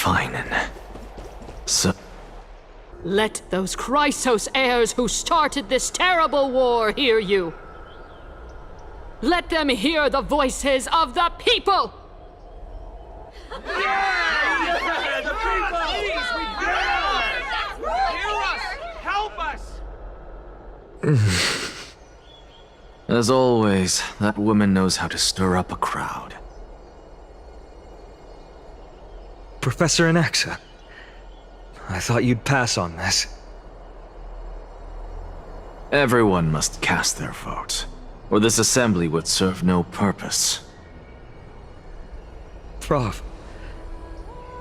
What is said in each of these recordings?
Fine. So... Let those Chrysos heirs who started this terrible war hear you. Let them hear the voices of the people! As always, that woman knows how to stir up a crowd. Professor Anaxa, I thought you'd pass on this. Everyone must cast their vote, or this assembly would serve no purpose. Prof,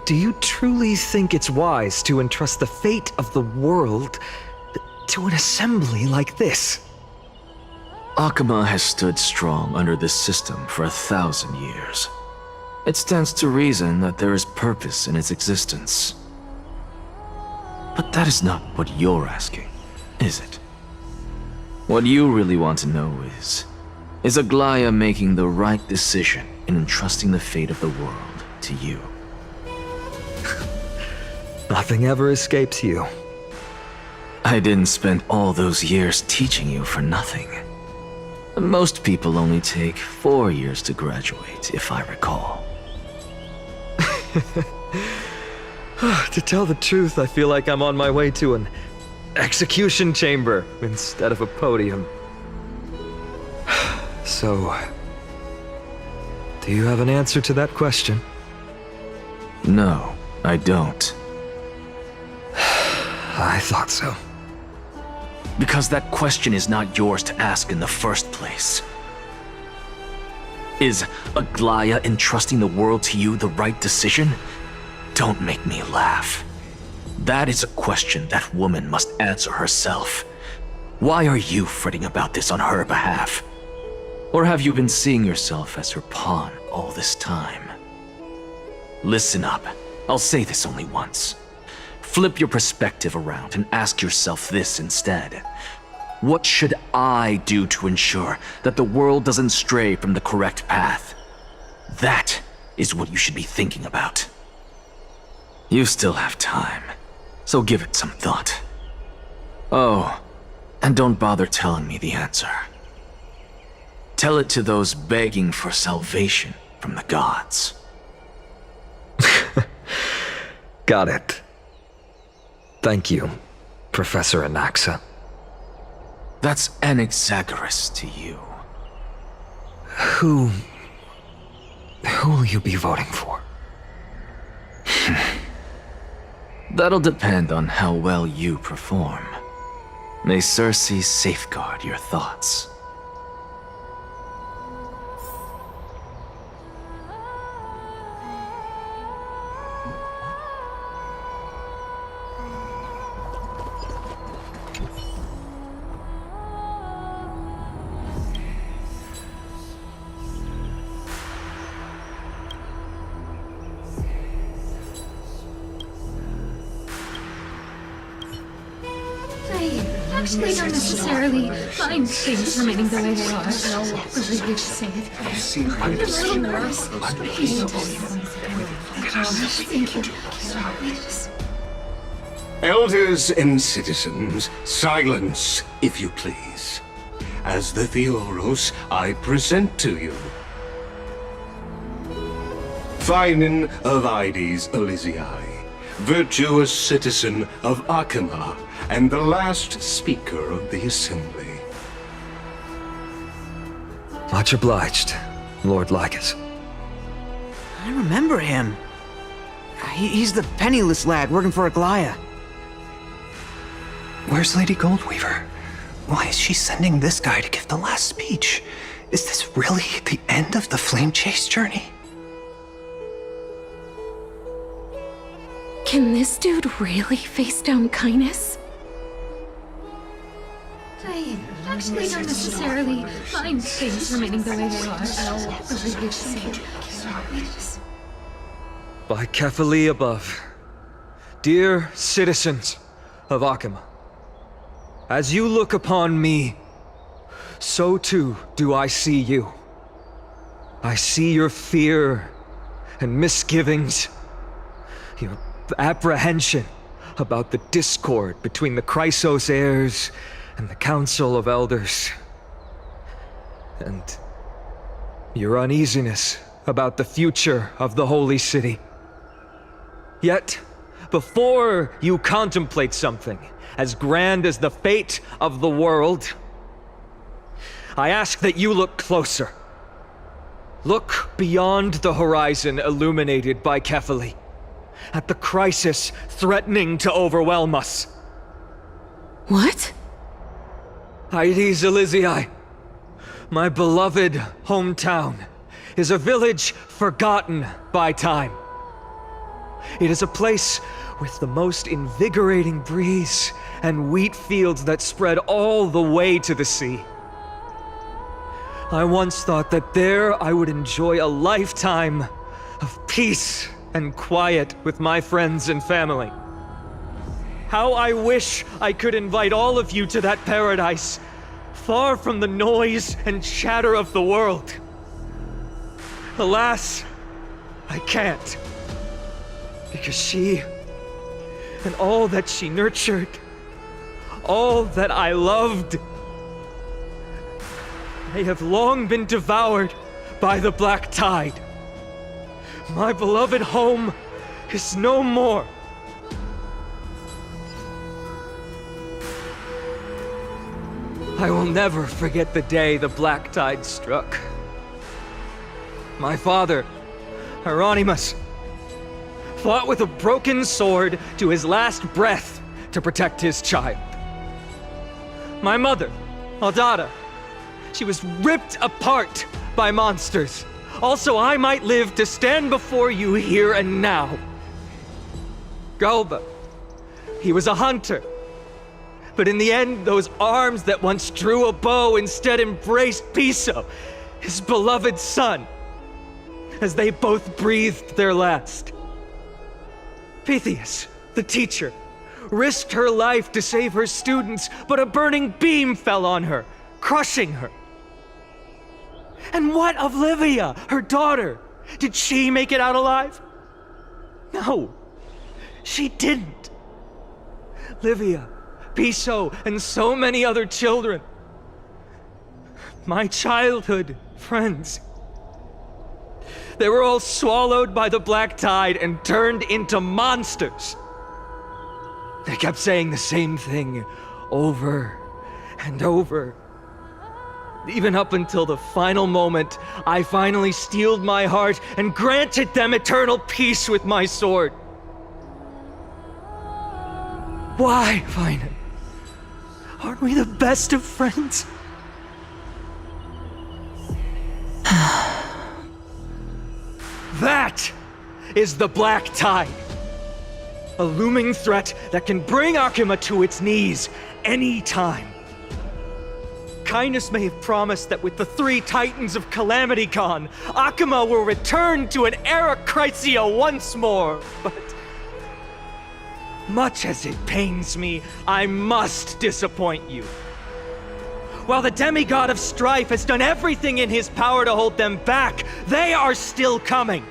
do you truly think it's wise to entrust the fate of the world to an assembly like this? Akama has stood strong under this system for 1,000 years. It stands to reason that there is purpose in its existence. But that is not what you're asking, is it? What you really want to know is Aglaya making the right decision in entrusting the fate of the world to you? Nothing ever escapes you. I didn't spend all those years teaching you for nothing. Most people only take 4 years to graduate, if I recall. To tell the truth, I feel like I'm on my way to an execution chamber instead of a podium. So, do you have an answer to that question? No, I don't. I thought so. Because that question is not yours to ask in the first place. Is Aglaya entrusting the world to you the right decision? Don't make me laugh. That is a question that woman must answer herself. Why are you fretting about this on her behalf? Or have you been seeing yourself as her pawn all this time? Listen up. I'll say this only once. Flip your perspective around and ask yourself this instead. What should I do to ensure that the world doesn't stray from the correct path? That is what you should be thinking about. You still have time, so give it some thought. Oh, and don't bother telling me the answer. Tell it to those begging for salvation from the gods. Got it. Thank you, Professor Anaxa. That's Anaxagoras to you. Who will you be voting for? That'll depend on how well you perform. May Circe safeguard your thoughts. Actually, don't necessarily find things remaining the way they are. Really good to say it. I'm a little nervous. Elders and citizens, silence, if you please. As the Theoros, I present to you Phinin of Ides Elysiae, virtuous citizen of Akama, and the last speaker of the assembly. Much obliged, Lord Lycus. I remember him. He's the penniless lad working for Aglaya. Where's Lady Goldweaver? Why is she sending this guy to give the last speech? Is this really the end of the Flame Chase journey? Can this dude really face down kindness? I actually don't necessarily find things remaining the way they are. Really good to say it. By Kefali above, dear citizens of Akama, as you look upon me, so too do I see you. I see your fear and misgivings, your apprehension about the discord between the Chrysos heirs and the Council of Elders, and your uneasiness about the future of the Holy City. Yet, before you contemplate something as grand as the fate of the world, I ask that you look closer. Look beyond the horizon illuminated by Kefali, at the crisis threatening to overwhelm us. What? Aedes Elysiae, my beloved hometown, is a village forgotten by time. It is a place with the most invigorating breeze and wheat fields that spread all the way to the sea. I once thought that there I would enjoy a lifetime of peace and quiet with my friends and family. How I wish I could invite all of you to that paradise, far from the noise and chatter of the world. Alas, I can't. Because she, and all that she nurtured, all that I loved, they have long been devoured by the black tide. My beloved home is no more. I will never forget the day the black tide struck. My father, Hieronymus, fought with a broken sword to his last breath to protect his child. My mother, Aldada, she was ripped apart by monsters. Also, I might live to stand before you here and now. Galba, he was a hunter. But in the end, those arms that once drew a bow instead embraced Piso, his beloved son, as they both breathed their last. Pythias, the teacher, risked her life to save her students, but a burning beam fell on her, crushing her. And what of Livia, her daughter? Did she make it out alive? No, she didn't. Livia, Piso, and so many other children, my childhood friends, they were all swallowed by the black tide and turned into monsters. They kept saying the same thing over and over. Even up until the final moment, I finally steeled my heart and granted them eternal peace with my sword. Why, Vina? Aren't we the best of friends? That is the black tide. A looming threat that can bring Akima to its knees any time. Kindness may have promised that with the 3 titans of Calamity gone, Akima will return to an era Chrysia once more, but much as it pains me, I must disappoint you. While the demigod of strife has done everything in his power to hold them back, they are still coming.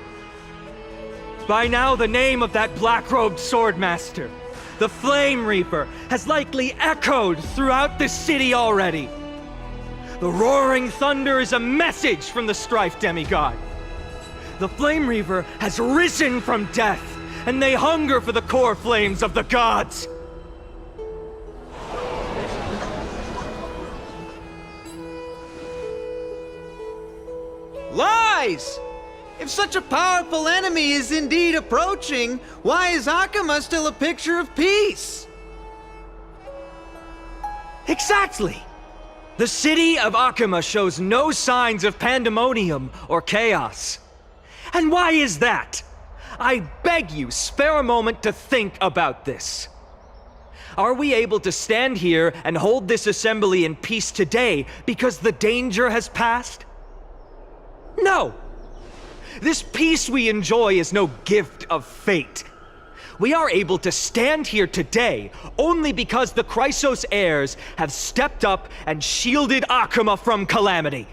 By now, the name of that black-robed swordmaster, the Flame Reaper, has likely echoed throughout the city already. The roaring thunder is a message from the strife demigod. The Flame Reaper has risen from death, and they hunger for the core flames of the gods. Lies! If such a powerful enemy is indeed approaching, why is Akima still a picture of peace? Exactly! The city of Akima shows no signs of pandemonium or chaos. And why is that? I beg you, spare a moment to think about this. Are we able to stand here and hold this assembly in peace today because the danger has passed? No! This peace we enjoy is no gift of fate. We are able to stand here today only because the Chrysos heirs have stepped up and shielded Akima from calamity.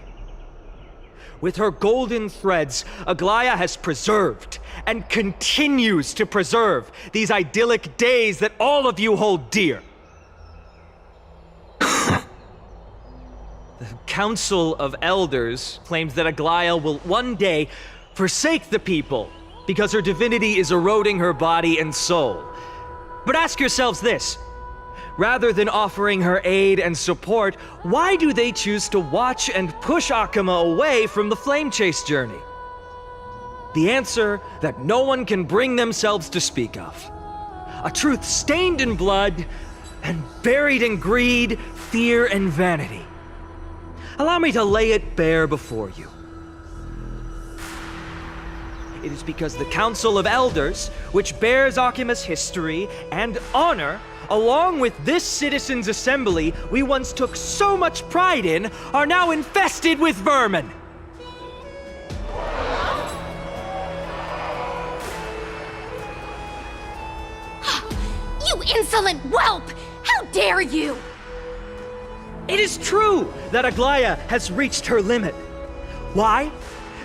With her golden threads, Aglaya has preserved and continues to preserve these idyllic days that all of you hold dear. The Council of Elders claims that Aglaya will one day forsake the people because her divinity is eroding her body and soul. But ask yourselves this. Rather than offering her aid and support, why do they choose to watch and push Akama away from the flame chase journey? The answer that no one can bring themselves to speak of. A truth stained in blood and buried in greed, fear, and vanity. Allow me to lay it bare before you. It is because the Council of Elders, which bears Akima's history and honor, along with this citizens' assembly we once took so much pride in, are now infested with vermin. You insolent whelp! How dare you! It is true that Aglaya has reached her limit. Why?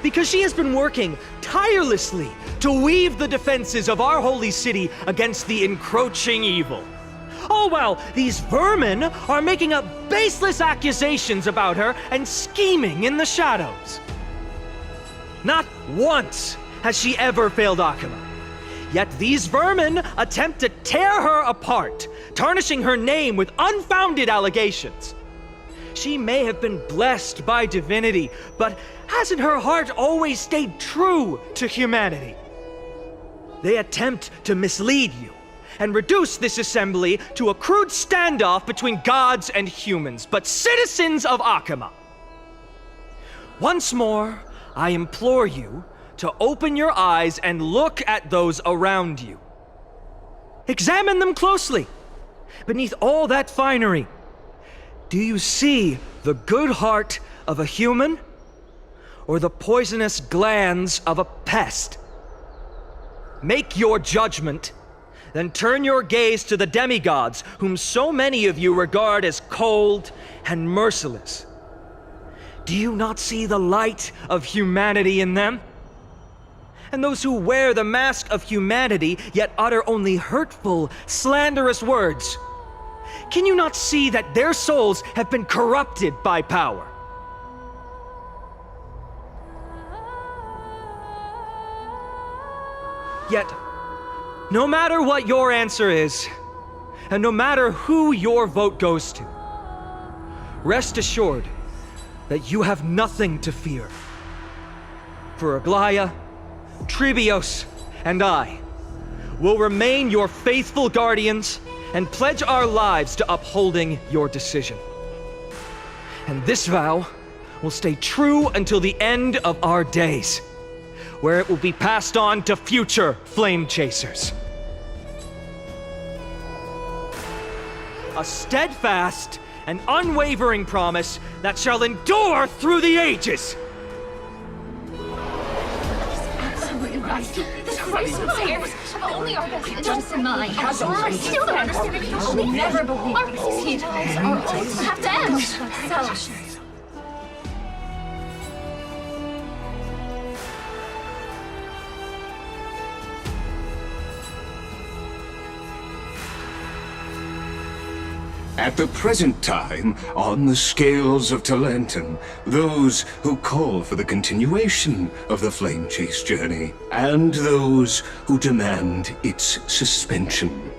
Because she has been working tirelessly to weave the defenses of our holy city against the encroaching evil. All while these vermin are making up baseless accusations about her and scheming in the shadows. Not once has she ever failed Akama. Yet these vermin attempt to tear her apart, tarnishing her name with unfounded allegations. She may have been blessed by divinity, but hasn't her heart always stayed true to humanity? They attempt to mislead you and reduce this assembly to a crude standoff between gods and humans, but citizens of Akama. Once more, I implore you to open your eyes and look at those around you. Examine them closely. Beneath all that finery, do you see the good heart of a human or the poisonous glands of a pest? Make your judgment, then turn your gaze to the demigods whom so many of you regard as cold and merciless. Do you not see the light of humanity in them? And those who wear the mask of humanity yet utter only hurtful, slanderous words. Can you not see that their souls have been corrupted by power? Yet, no matter what your answer is, and no matter who your vote goes to, rest assured that you have nothing to fear. For Aglaya, Tribios, and I will remain your faithful guardians and pledge our lives to upholding your decision. And this vow will stay true until the end of our days, where it will be passed on to future flame chasers. A steadfast and unwavering promise that shall endure through the ages. Absolutely right. The crisis heirs have only our best interests in mind. I still don't understand it. I will never believe our proceedings are always have to end. So. At the present time, on the scales of Talentum, those who call for the continuation of the Flame Chase journey, and those who demand its suspension.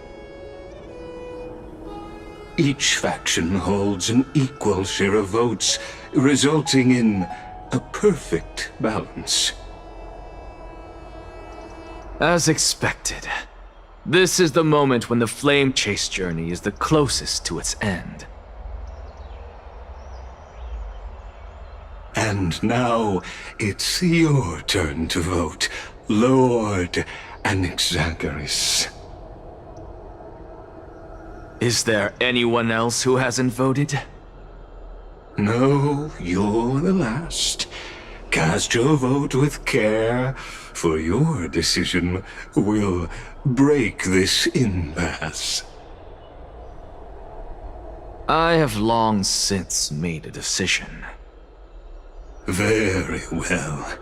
Each faction holds an equal share of votes, resulting in a perfect balance. As expected. This is the moment when the Flame Chase journey is the closest to its end. And now, it's your turn to vote, Lord Anaxagoras. Is there anyone else who hasn't voted? No, you're the last. Cast your vote with care, for your decision will break this impasse. I have long since made a decision. Very well.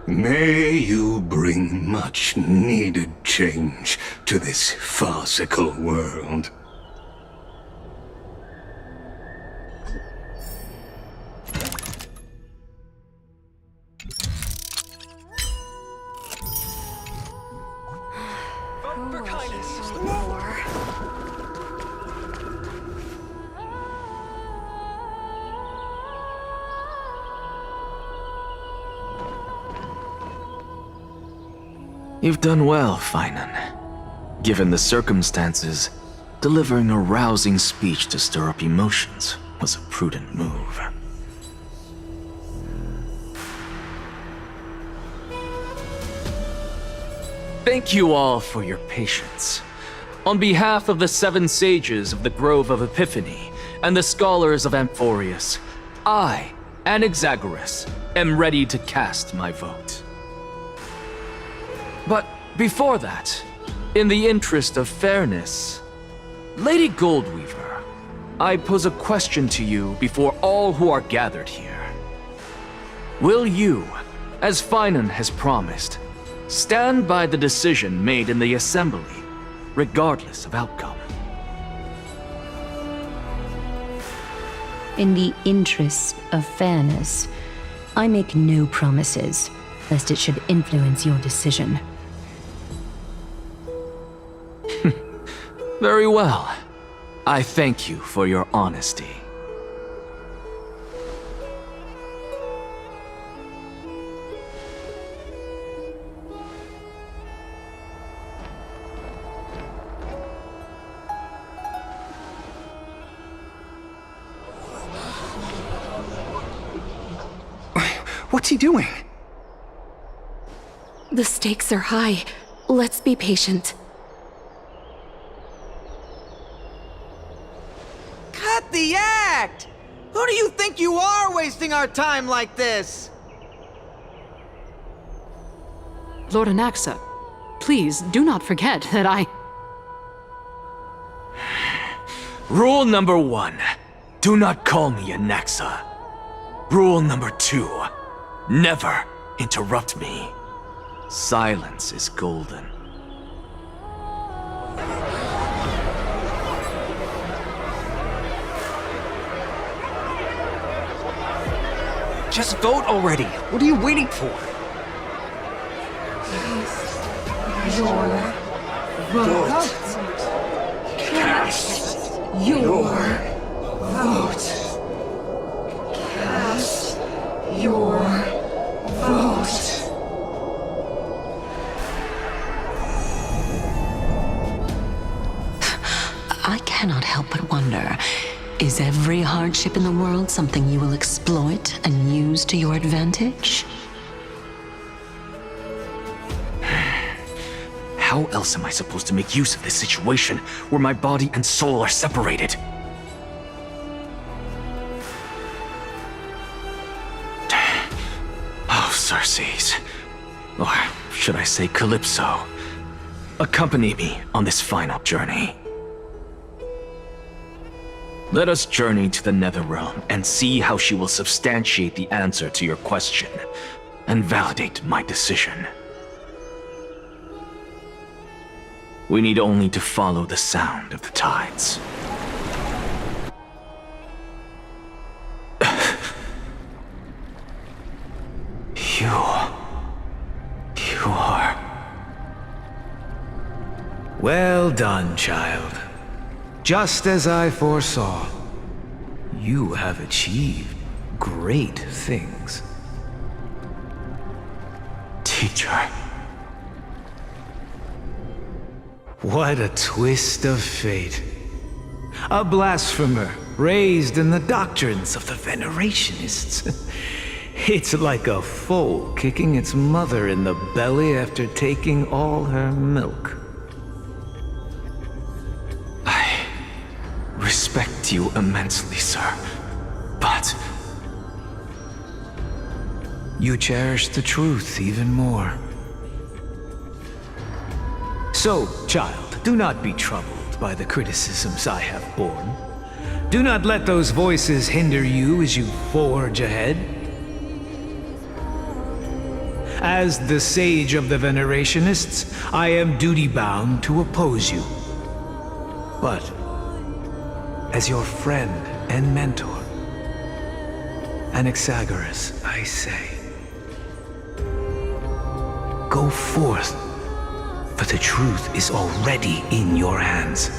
May you bring much needed change to this farcical world. For kindness. You've done well, Finan. Given the circumstances, delivering a rousing speech to stir up emotions was a prudent move. Thank you all for your patience. On behalf of the 7 sages of the Grove of Epiphany and the scholars of Amphorius, I, Anaxagoras, am ready to cast my vote. But before that, in the interest of fairness, Lady Goldweaver, I pose a question to you before all who are gathered here. Will you, as Finan has promised, stand by the decision made in the Assembly, regardless of outcome? In the interest of fairness, I make no promises, lest it should influence your decision. Very well. I thank you for your honesty. What's he doing? The stakes are high. Let's be patient. Cut the act! Who do you think you are wasting our time like this? Lord Anaxa, please do not forget that I... Rule number 1. Do not call me Anaxa. Rule number 2. Never interrupt me. Silence is golden. Just vote already. What are you waiting for? I cannot help but wonder, is every hardship in the world something you will exploit and use to your advantage? How else am I supposed to make use of this situation where my body and soul are separated? Oh, Circes. Or should I say Calypso? Accompany me on this final journey. Let us journey to the Netherrealm and see how she will substantiate the answer to your question and validate my decision. We need only to follow the sound of the tides. You are... Well done, child. Just as I foresaw, you have achieved great things. Teacher. What a twist of fate. A blasphemer raised in the doctrines of the Venerationists. It's like a foal kicking its mother in the belly after taking all her milk. I respect you immensely, sir, but... You cherish the truth even more. So, child, do not be troubled by the criticisms I have borne. Do not let those voices hinder you as you forge ahead. As the sage of the Venerationists, I am duty-bound to oppose you. But, as your friend and mentor, Anaxagoras, I say, go forth, for the truth is already in your hands.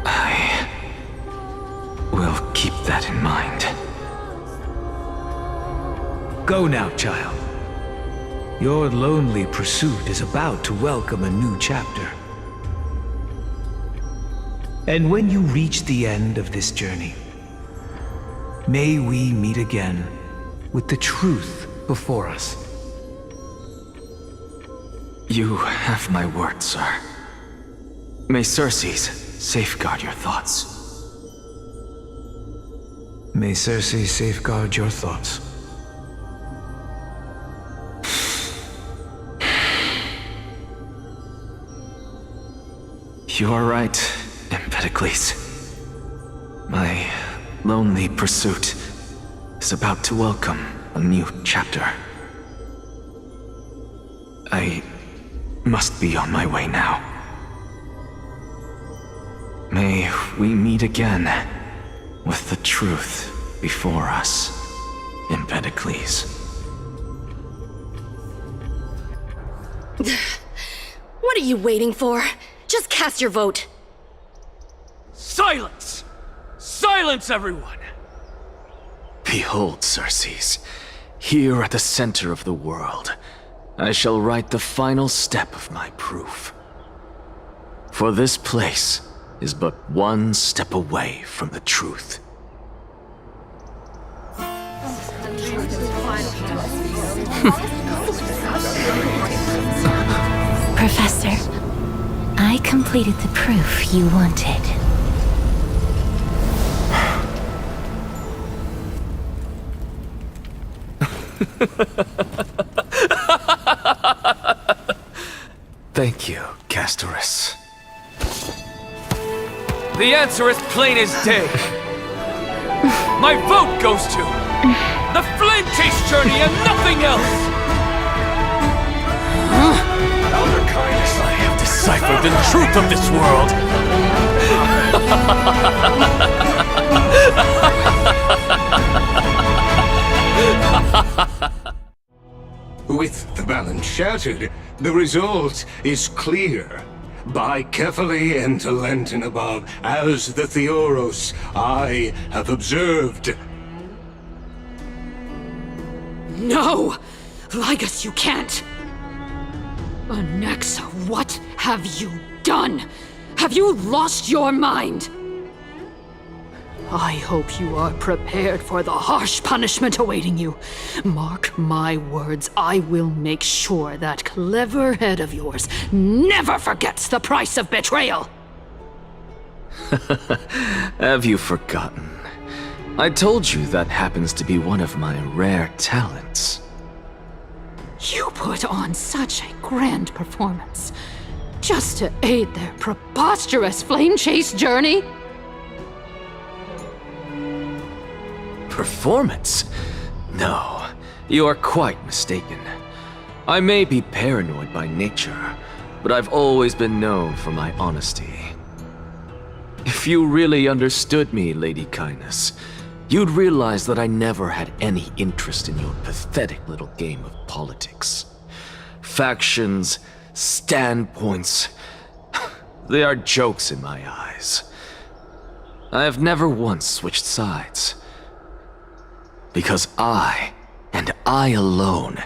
I will keep that in mind. Go now, child. Your lonely pursuit is about to welcome a new chapter. And when you reach the end of this journey, may we meet again with the truth before us. You have my word, sir. May Circes safeguard your thoughts. May Circe safeguard your thoughts. You are right, Empedocles. My lonely pursuit is about to welcome a new chapter. I must be on my way now. May we meet again with the truth before us, Empedocles. What are you waiting for? Just cast your vote. Silence! Silence, everyone! Behold, Circes, here at the center of the world, I shall write the final step of my proof. For this place is but one step away from the truth. Professor, I completed the proof you wanted. Thank you, Castorus. The answer is plain as day. My vote goes to the Flame Chase journey and nothing else! Elder Kindness, I have deciphered the truth of this world! With the balance shattered, the result is clear. By carefully enter Lenten above, as the Theoros I have observed. No! Ligus, you can't! Anaxa, what have you done? Have you lost your mind? I hope you are prepared for the harsh punishment awaiting you. Mark my words, I will make sure that clever head of yours never forgets the price of betrayal! Have you forgotten? I told you that happens to be one of my rare talents. You put on such a grand performance, just to aid their preposterous flame chase journey? Performance? No, you are quite mistaken. I may be paranoid by nature, but I've always been known for my honesty. If you really understood me, Lady Kindness, you'd realize that I never had any interest in your pathetic little game of politics. Factions, standpoints, they are jokes in my eyes. I have never once switched sides. Because I, and I alone,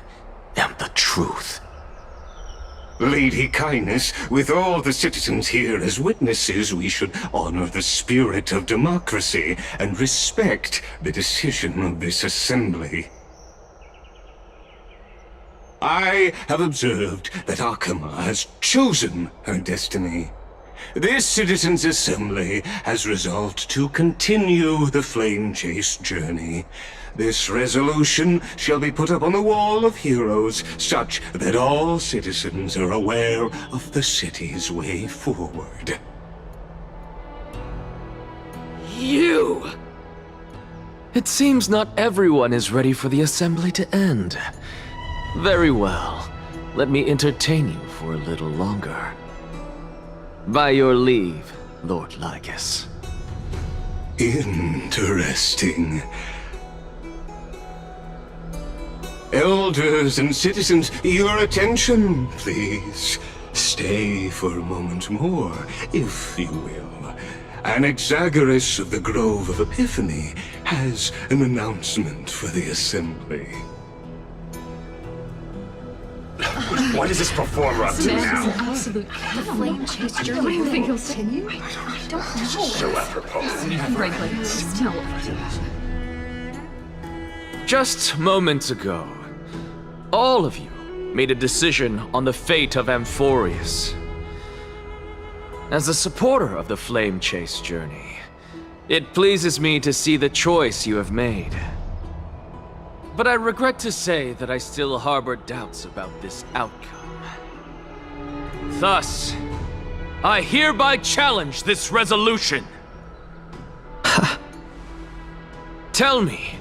am the truth. Lady Kindness, with all the citizens here as witnesses, we should honor the spirit of democracy and respect the decision of this assembly. I have observed that Akama has chosen her destiny. This citizens' assembly has resolved to continue the flame chase journey. This resolution shall be put up on the wall of heroes, such that all citizens are aware of the city's way forward. You! It seems not everyone is ready for the assembly to end. Very well. Let me entertain you for a little longer. By your leave, Lord Lycus. Interesting. Elders and citizens, your attention, please. Stay for a moment more, if you will. Anaxagoras of the Grove of Epiphany has an announcement for the assembly. What is this performer up to now? Absolute flame chase journey. Do you think he'll continue? I don't know. So apropos. Frankly, still. Just moments ago, all of you made a decision on the fate of Amphorius. As a supporter of the Flame Chase journey, it pleases me to see the choice you have made. But I regret to say that I still harbor doubts about this outcome. Thus, I hereby challenge this resolution. Tell me,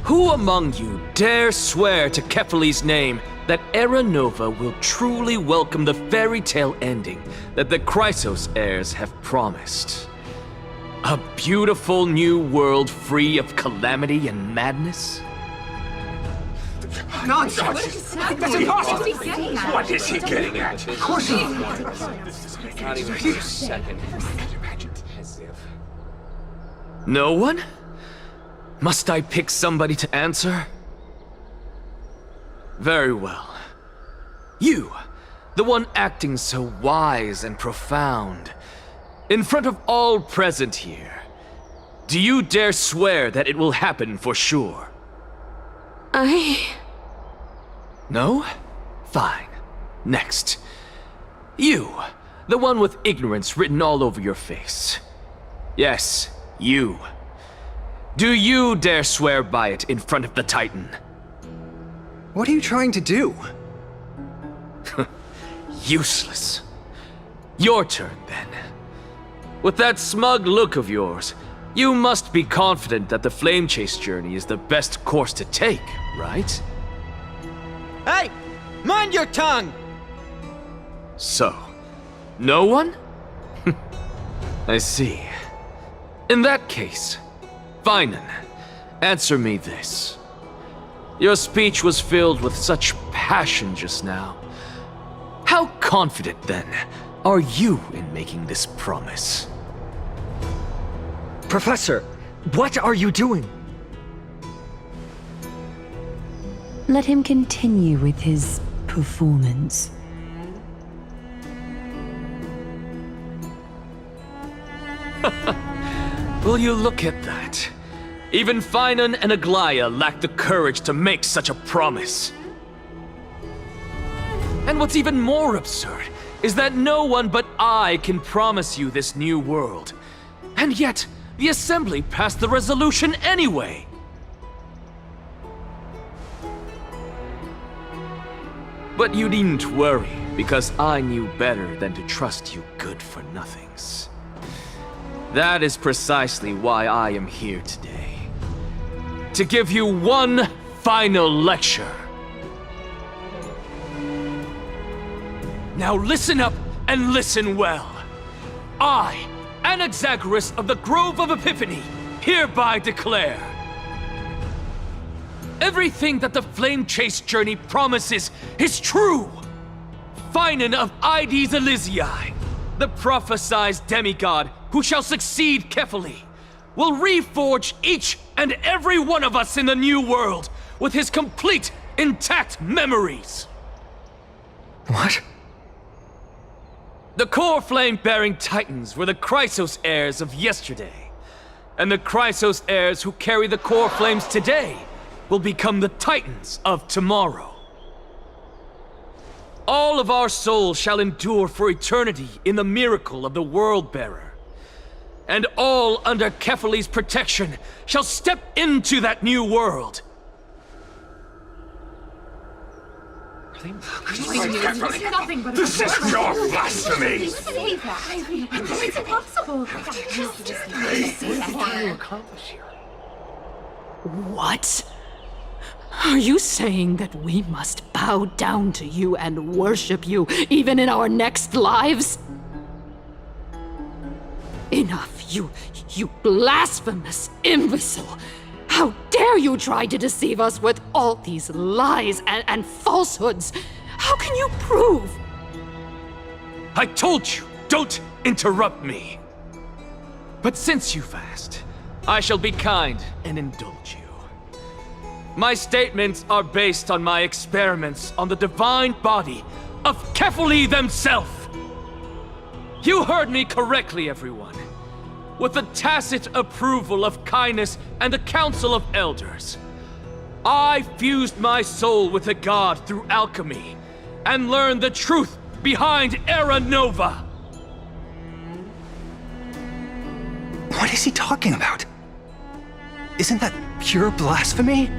who among you dare swear to Kephalli's name that Era Nova will truly welcome the fairy tale ending that the Chrysos heirs have promised? A beautiful new world free of calamity and madness? Nonsense! That's impossible! What is he getting at? Of course he... Not even for a second. No one? Must I pick somebody to answer? Very well. You, the one acting so wise and profound, in front of all present here, do you dare swear that it will happen for sure? No? Fine. Next. You, the one with ignorance written all over your face. Yes, you. Do you dare swear by it in front of the Titan? What are you trying to do? Useless. Your turn, then. With that smug look of yours, you must be confident that the Flame Chase journey is the best course to take, right? Hey! Mind your tongue! So, no one? I see. In that case, Finan, answer me this. Your speech was filled with such passion just now. How confident, then, are you in making this promise? Professor, what are you doing? Let him continue with his performance. Will you look at that? Even Finan and Aglaya lack the courage to make such a promise. And what's even more absurd is that no one but I can promise you this new world. And yet, the Assembly passed the resolution anyway. But you needn't worry, because I knew better than to trust you good-for-nothings. That is precisely why I am here today. To give you one final lecture. Now listen up and listen well. I, Anaxagoras of the Grove of Epiphany, hereby declare everything that the Flame Chase journey promises is true. Finan of Ides Elysiae, the prophesied demigod who shall succeed Kephalli, will reforge each and every one of us in the new world with his complete, intact memories. What? The core flame-bearing titans were the Chrysos heirs of yesterday, and the Chrysos heirs who carry the core flames today will become the titans of tomorrow. All of our souls shall endure for eternity in the miracle of the World-Bearer. And all under Kephalli's protection shall step into that new world. This is pure blasphemy! It's impossible. What do you accomplish here? What are you trying to accomplish? It's impossible. What? Are you saying that we must bow down to you and worship you even in our next lives? Enough, you blasphemous imbecile! How dare you try to deceive us with all these lies and falsehoods? How can you prove? I told you, don't interrupt me. But since you've asked, I shall be kind and indulge you. My statements are based on my experiments on the divine body of Kefali themselves. You heard me correctly, everyone. With the tacit approval of Kindness and the Council of Elders, I fused my soul with the god through alchemy and learned the truth behind Era Nova. What is he talking about? Isn't that pure blasphemy?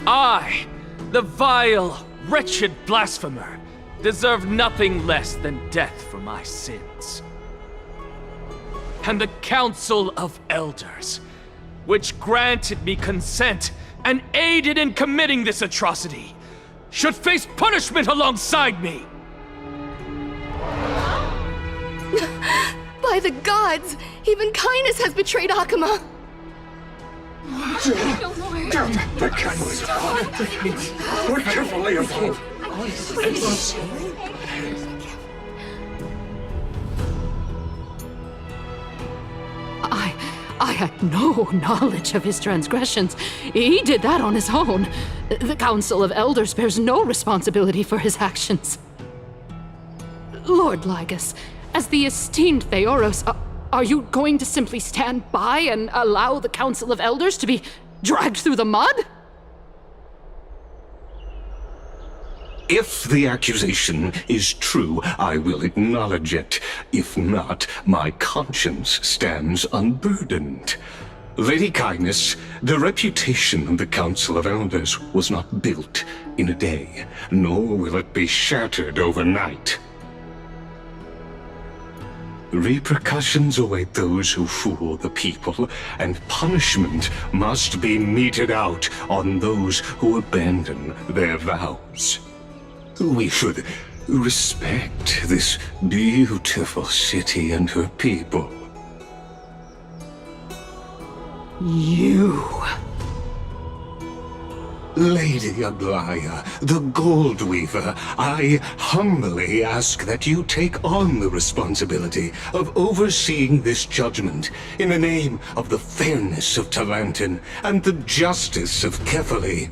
I, the vile, wretched blasphemer, deserve nothing less than death for my sins. And the Council of Elders, which granted me consent and aided in committing this atrocity, should face punishment alongside me! By the gods! Even Kindness has betrayed Akuma! The Kindness God! We're carefully involved! I had no knowledge of his transgressions. He did that on his own. The Council of Elders bears no responsibility for his actions. Lord Lygus, as the esteemed Theoros, are you going to simply stand by and allow the Council of Elders to be dragged through the mud? If the accusation is true, I will acknowledge it. If not, my conscience stands unburdened. Lady Kindness, the reputation of the Council of Elders was not built in a day, nor will it be shattered overnight. Repercussions await those who fool the people, and punishment must be meted out on those who abandon their vows. We should respect this beautiful city and her people. You... Lady Aglaya, the Gold Weaver, I humbly ask that you take on the responsibility of overseeing this judgment in the name of the fairness of Talantin and the justice of Kefali.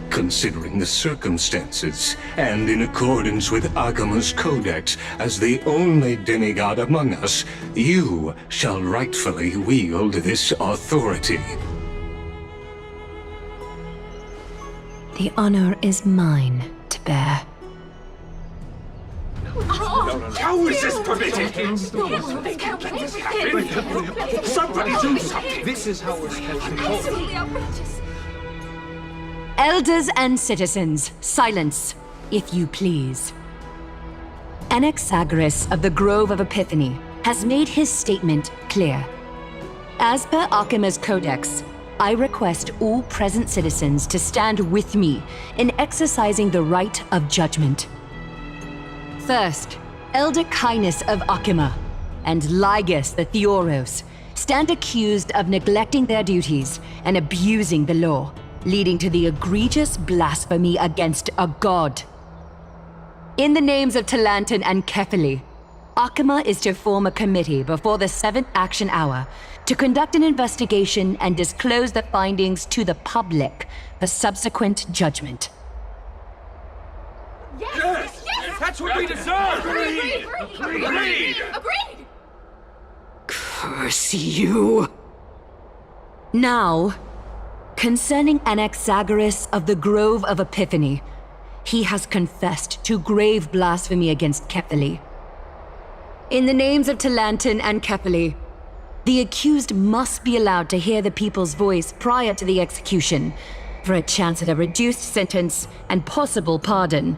Considering the circumstances, and in accordance with Akuma's codex as the only demigod among us, you shall rightfully wield this authority. The honor is mine to bear. How is this permitted? Somebody do something! This is how we're supposed to go. Absolutely outrageous. Elders and citizens, silence, if you please. Anaxagoras of the Grove of Epiphany has made his statement clear. As per Akuma's codex, I request all present citizens to stand with me in exercising the right of judgment. First, Elder Kindness of Akuma and Lygus the Theoros stand accused of neglecting their duties and abusing the law, leading to the egregious blasphemy against a god. In the names of Talantin and Kefali, Akuma is to form a committee before the 7th action hour to conduct an investigation and disclose the findings to the public for subsequent judgment. Yes! That's what we deserve! Agreed! Curse you! Now, concerning Anaxagoras of the Grove of Epiphany, he has confessed to grave blasphemy against Kefali. In the names of Talantin and Kefali, the accused must be allowed to hear the people's voice prior to the execution, for a chance at a reduced sentence and possible pardon.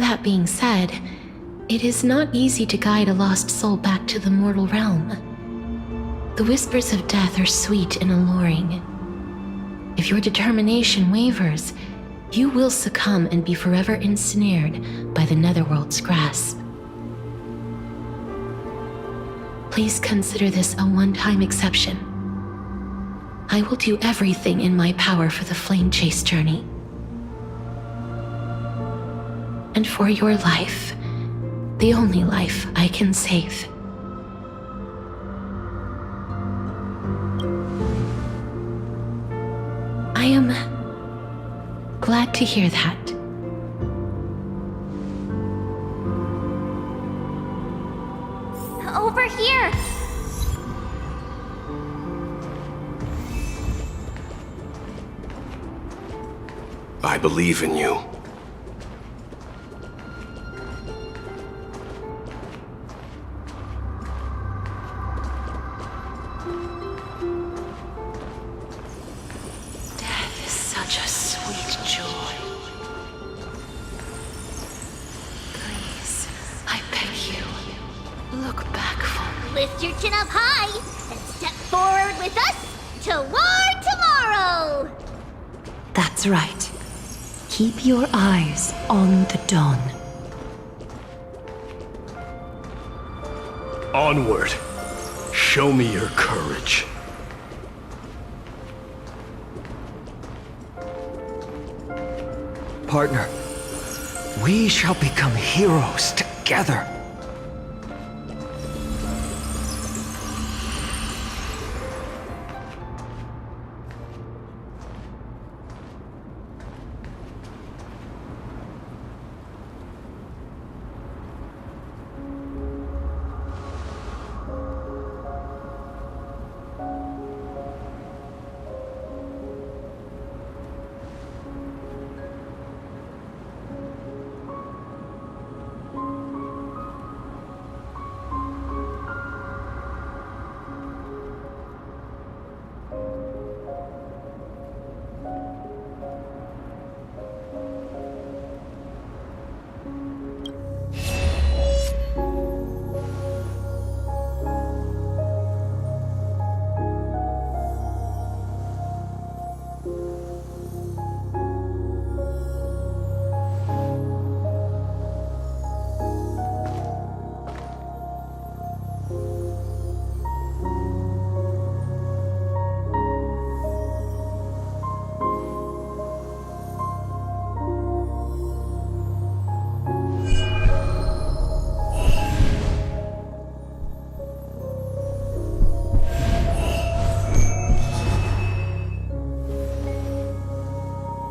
That being said, it is not easy to guide a lost soul back to the mortal realm. The whispers of death are sweet and alluring. If your determination wavers, you will succumb and be forever ensnared by the netherworld's grasp. Please consider this a one-time exception. I will do everything in my power for the flame chase journey. And for your life, the only life I can save. I am glad to hear that. Over here! I believe in you. Death is such a sweet joy. Please, I beg you, look back for me. Lift your chin up high and step forward with us toward tomorrow! That's right. Keep your eyes on the dawn. Onward. Show me your courage. Partner, we shall become heroes together.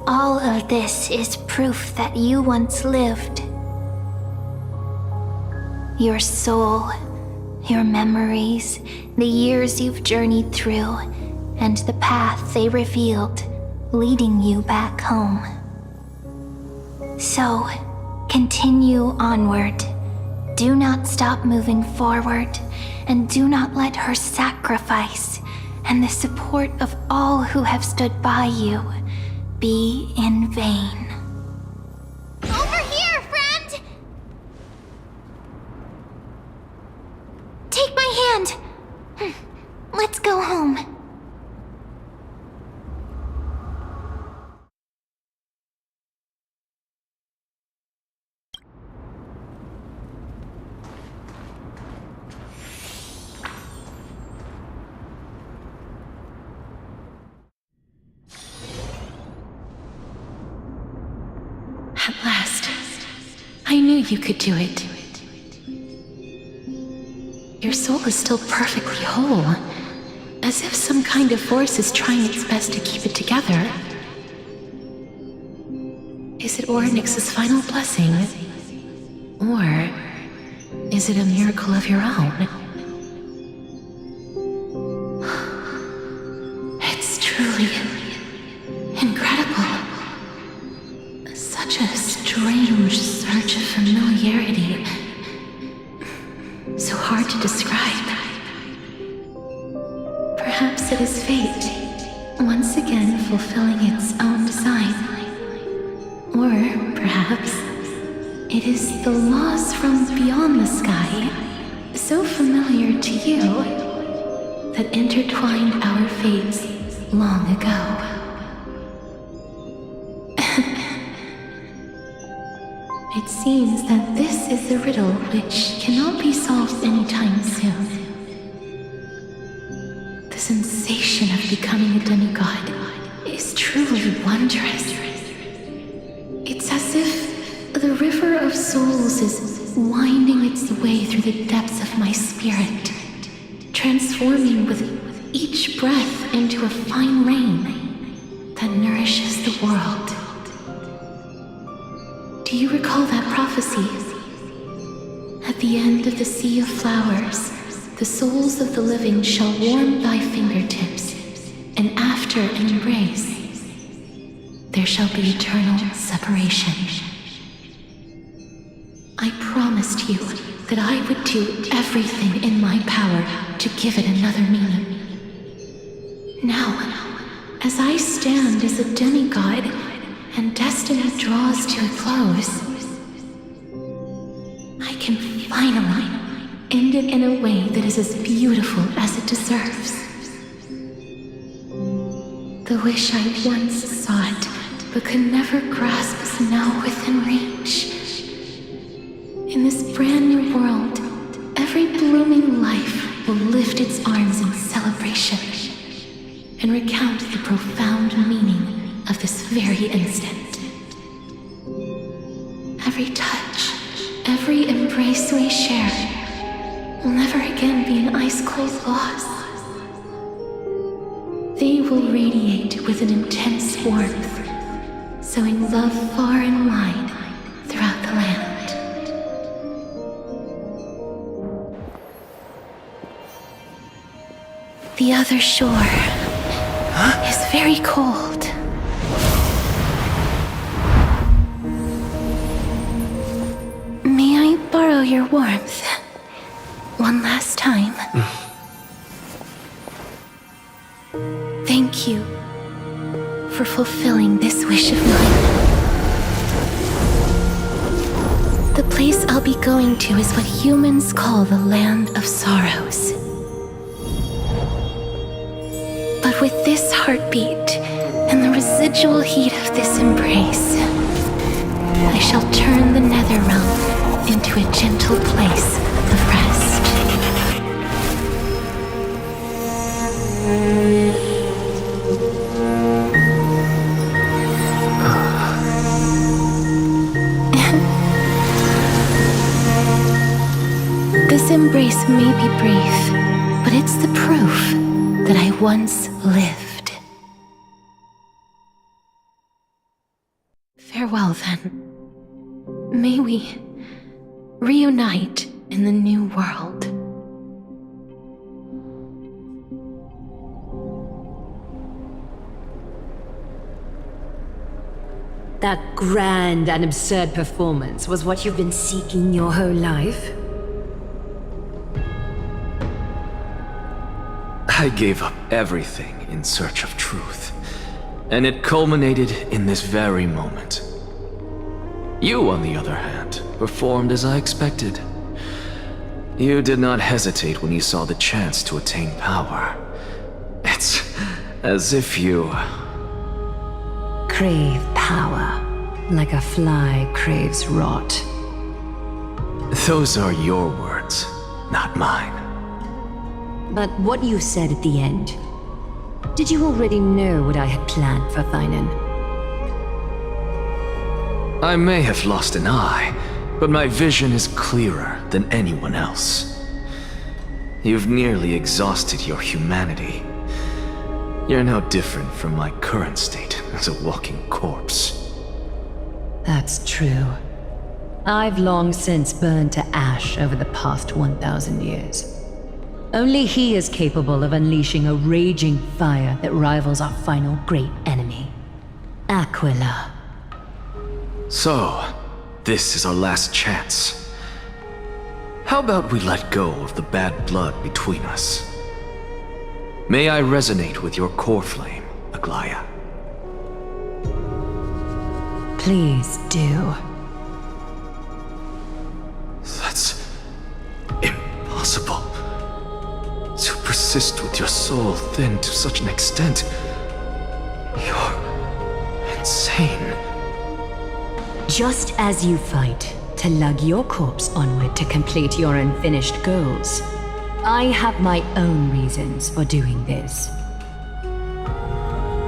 All of this is proof that you once lived. Your soul, your memories, the years you've journeyed through, and the path they revealed, leading you back home. So, continue onward. Do not stop moving forward, and do not let her sacrifice and the support of all who have stood by you be in vain. Over here, friend! Take my hand. Let's go home. At last, I knew you could do it. Your soul is still perfectly whole, as if some kind of force is trying its best to keep it together. Is it Ornyx's final blessing? Or is it a miracle of your own? It's truly incredible. Such a strange surge of familiarity. So hard to describe. Perhaps it is fate, once again fulfilling its own design. Or perhaps It is the laws from beyond the sky, so familiar to you, that intertwined our fates long ago. It seems that this is a riddle which cannot be solved anytime soon. The sensation of becoming a demigod is truly wondrous. It's as if the river of souls is winding its way through the depths of my spirit, transforming with each breath into a fine rain that nourishes the world. Do you recall that prophecy? At the end of the sea of flowers, the souls of the living shall warm thy fingertips, and after an embrace, there shall be eternal separation. I promised you that I would do everything in my power to give it another meaning. Now, as I stand as a demigod, and destiny draws to a close, I can finally end it in a way that is as beautiful as it deserves. The wish I once sought, but could never grasp, is now within reach. In this brand new world, every blooming life will lift its arms in celebration and recount the profound meaning of this very instant. Every touch, every embrace we share will never again be an ice-cold loss. They will radiate with an intense warmth, sowing love far and wide throughout the land. The other shore is very cold. May I borrow your warmth one last time? Thank you for fulfilling this wish of mine. The place I'll be going to is what humans call the Land of Sorrows. But with this heartbeat and the residual heat of this embrace, I shall turn the nether realm into a gentle place of rest. This embrace may be brief, but it's the proof that I once lived. Farewell, then. May we reunite in the new world. That grand and absurd performance was what you've been seeking your whole life? I gave up everything in search of truth, and it culminated in this very moment. You, on the other hand, performed as I expected. You did not hesitate when you saw the chance to attain power. It's as if you crave power, like a fly craves rot. Those are your words, not mine. But what you said at the end, did you already know what I had planned for Thainan? I may have lost an eye, but my vision is clearer than anyone else. You've nearly exhausted your humanity. You're no different from my current state as a walking corpse. That's true. I've long since burned to ash over the past 1,000 years. Only he is capable of unleashing a raging fire that rivals our final great enemy, Aquila. So, this is our last chance. How about we let go of the bad blood between us? May I resonate with your core flame, Aglaya? Please do. persist with your soul thinned to such an extent. You're insane. Just as you fight to lug your corpse onward to complete your unfinished goals, I have my own reasons for doing this.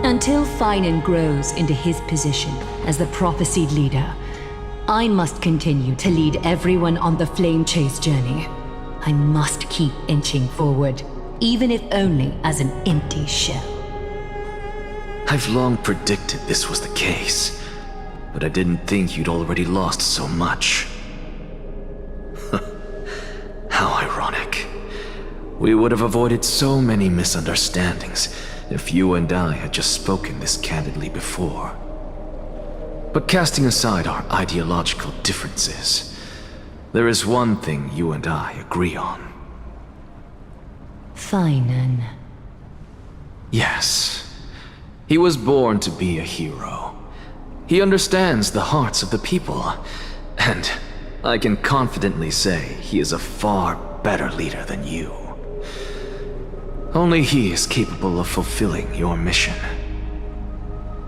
Until Finan grows into his position as the prophesied leader, I must continue to lead everyone on the flame chase journey. I must keep inching forward, even if only as an empty shell. I've long predicted this was the case, but I didn't think you'd already lost so much. How ironic. We would have avoided so many misunderstandings if you and I had just spoken this candidly before. But casting aside our ideological differences, there is one thing you and I agree on. Finan. Yes. He was born to be a hero. He understands the hearts of the people, and I can confidently say he is a far better leader than you. Only he is capable of fulfilling your mission.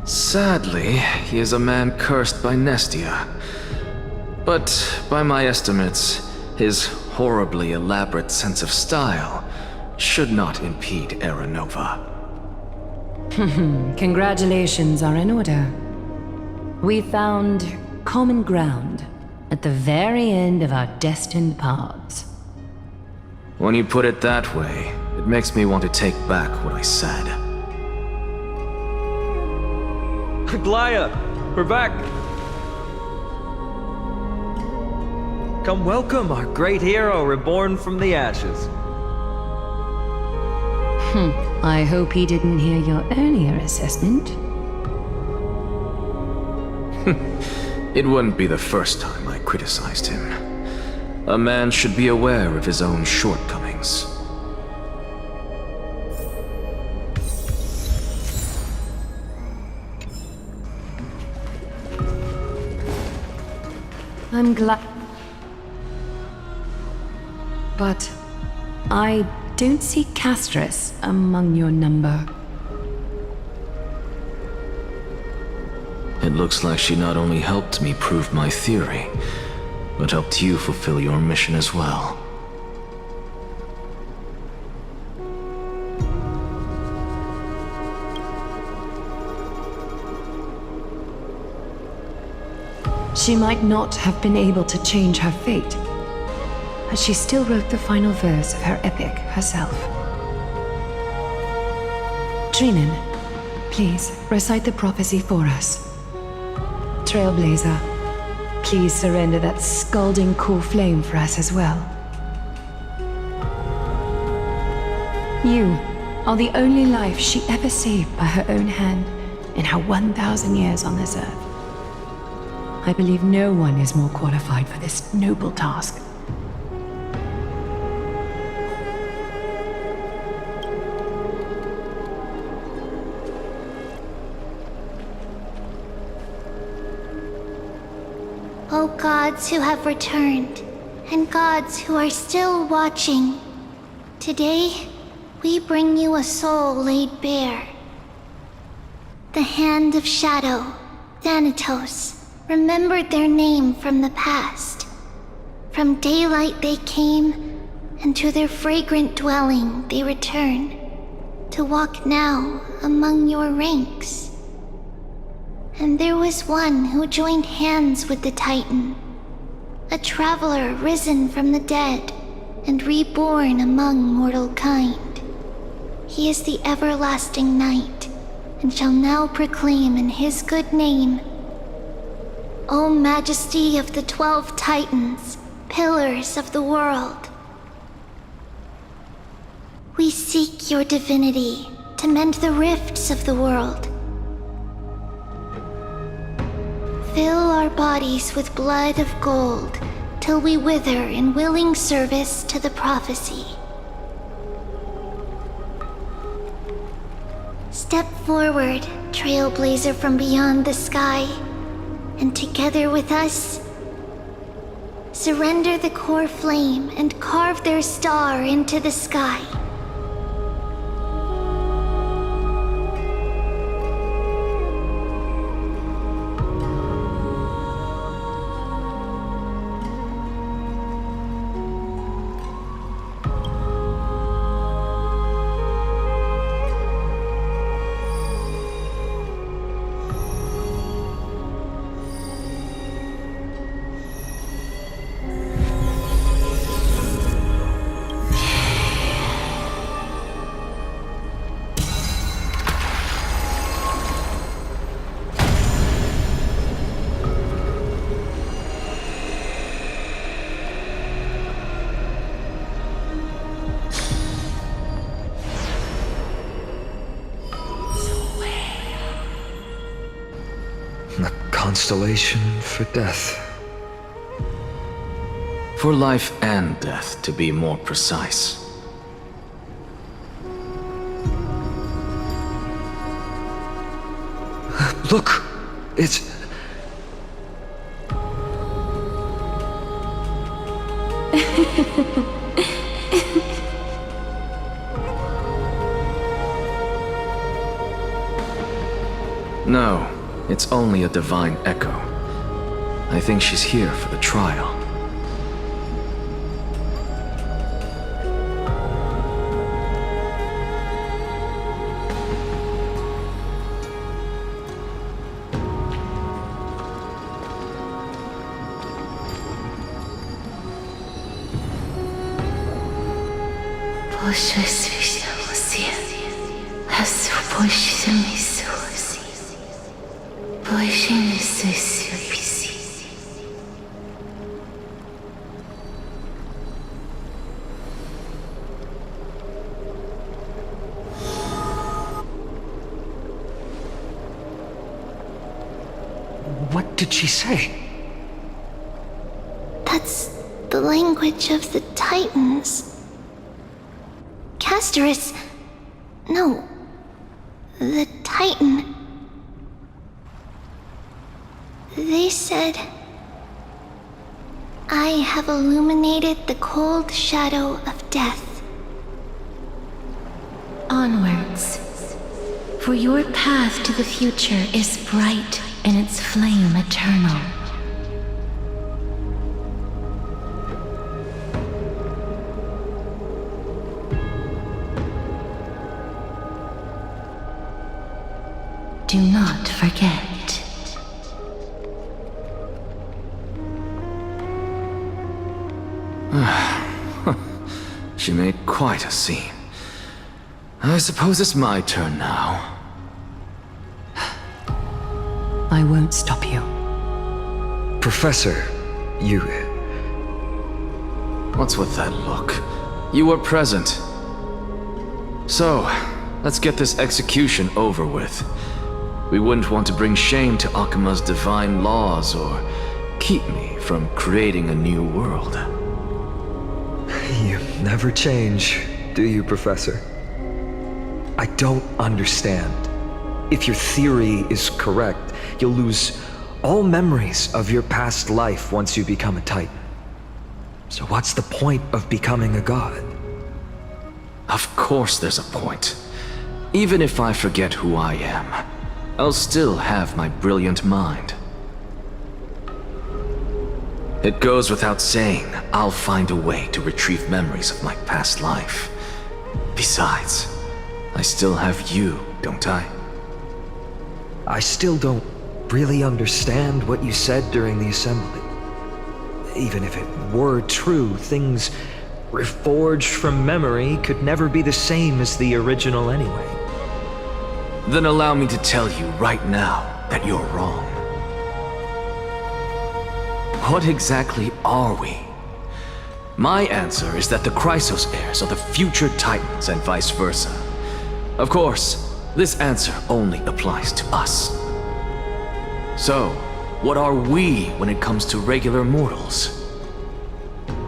Sadly, he is a man cursed by Nestia. But by my estimates, his horribly elaborate sense of style should not impede Era Nova. Congratulations are in order. We found common ground at the very end of our destined paths. When you put it that way, it makes me want to take back what I said. Glaya, we're back. Come welcome our great hero reborn from the ashes. I hope he didn't hear your earlier assessment. It wouldn't be the first time I criticized him. A man should be aware of his own shortcomings. I'm glad. But I don't see Castris among your number. It looks like she not only helped me prove my theory, but helped you fulfill your mission as well. She might not have been able to change her fate, but she still wrote the final verse of her epic herself. Trinan, please recite the prophecy for us. Trailblazer, please surrender that scalding cool flame for us as well. You are the only life she ever saved by her own hand in her 1,000 years on this earth. I believe no one is more qualified for this noble task. O gods who have returned, and gods who are still watching, today we bring you a soul laid bare. The hand of shadow, Thanatos, remembered their name from the past. From daylight they came, and to their fragrant dwelling they return, to walk now among your ranks. And there was one who joined hands with the Titan, a traveler risen from the dead and reborn among mortal kind. He is the everlasting night, and shall now proclaim in his good name, O Majesty of the 12 Titans, pillars of the world. We seek your divinity to mend the rifts of the world. Fill our bodies with blood of gold, till we wither in willing service to the prophecy. Step forward, trailblazer from beyond the sky, and together with us, surrender the core flame and carve their star into the sky. constellation for death. For life and death, to be more precise. Look! It's... No, it's only a divine echo. I think she's here for the trial. What did she say? That's the language of the Titans. Castorus... No. The Titan. They said... I have illuminated the cold shadow of death. Onwards. For your path to the future is bright and its flame eternal. Do not forget. She made quite a scene. I suppose it's my turn now. I won't stop you. Professor, you... What's with that look? You were present. So, let's get this execution over with. We wouldn't want to bring shame to Akima's divine laws or keep me from creating a new world. You never change, do you, Professor? I don't understand. If your theory is correct, you'll lose all memories of your past life once you become a Titan. So what's the point of becoming a god? Of course there's a point. Even if I forget who I am, I'll still have my brilliant mind. It goes without saying, I'll find a way to retrieve memories of my past life. Besides, I still have you, don't I? I still don't really understand what you said during the assembly. Even if it were true, things reforged from memory could never be the same as the original anyway. Then allow me to tell you right now that you're wrong. What exactly are we? My answer is that the Chrysos heirs are the future Titans and vice versa. Of course, this answer only applies to us. So, what are we when it comes to regular mortals?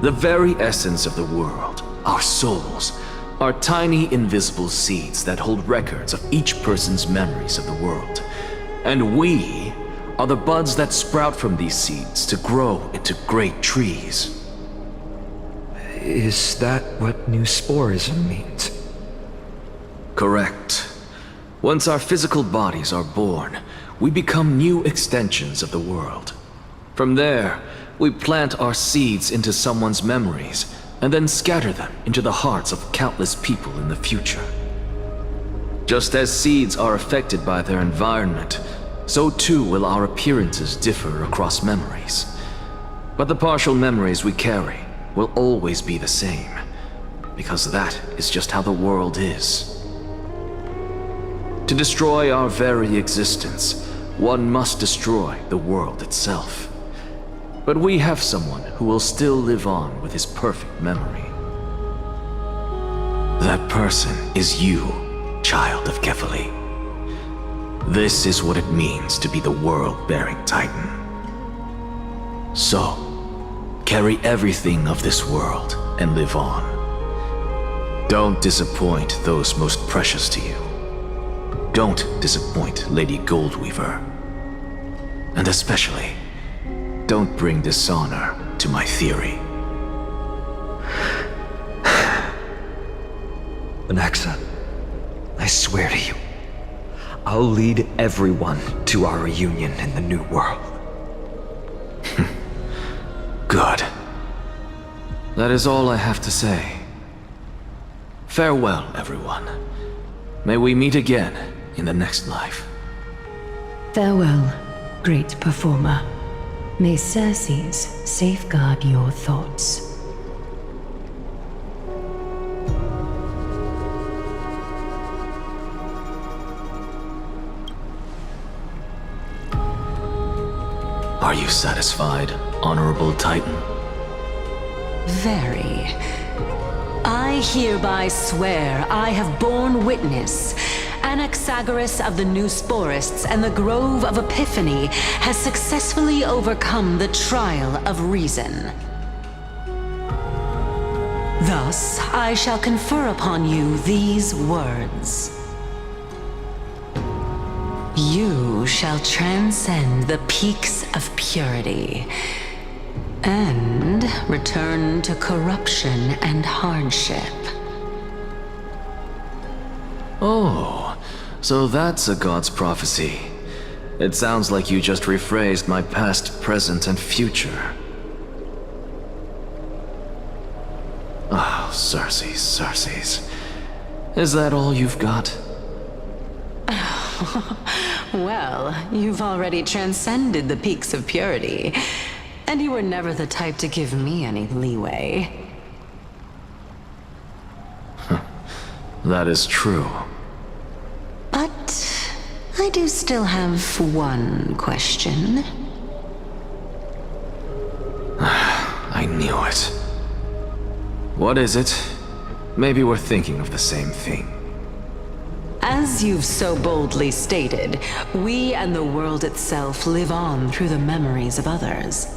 The very essence of the world, our souls, are tiny invisible seeds that hold records of each person's memories of the world. And we are the buds that sprout from these seeds to grow into great trees. Is that what new sporism means? Correct. Once our physical bodies are born, we become new extensions of the world. From there, we plant our seeds into someone's memories, and then scatter them into the hearts of countless people in the future. Just as seeds are affected by their environment, so too will our appearances differ across memories. But the partial memories we carry will always be the same, because that is just how the world is. To destroy our very existence, one must destroy the world itself. But we have someone who will still live on with his perfect memory. That person is you, child of Kefali. This is what it means to be the world-bearing Titan. So, carry everything of this world and live on. Don't disappoint those most precious to you. Don't disappoint Lady Goldweaver. And especially, don't bring dishonor to my theory. Anaxa, I swear to you, I'll lead everyone to our reunion in the New World. Good. That is all I have to say. Farewell, everyone. May we meet again in the next life. Farewell, great performer. May Circes safeguard your thoughts. Are you satisfied, Honorable Titan? Very. I hereby swear I have borne witness. Anaxagoras of the New Sporists and the Grove of Epiphany has successfully overcome the trial of reason. Thus, I shall confer upon you these words. You shall transcend the peaks of purity and return to corruption and hardship. Oh, so that's a god's prophecy. It sounds like you just rephrased my past, present, and future. Oh, Circes. Is that all you've got? Well, you've already transcended the peaks of purity, and you were never the type to give me any leeway. That is true. But I do still have one question. I knew it. What is it? Maybe we're thinking of the same thing. As you've so boldly stated, we and the world itself live on through the memories of others.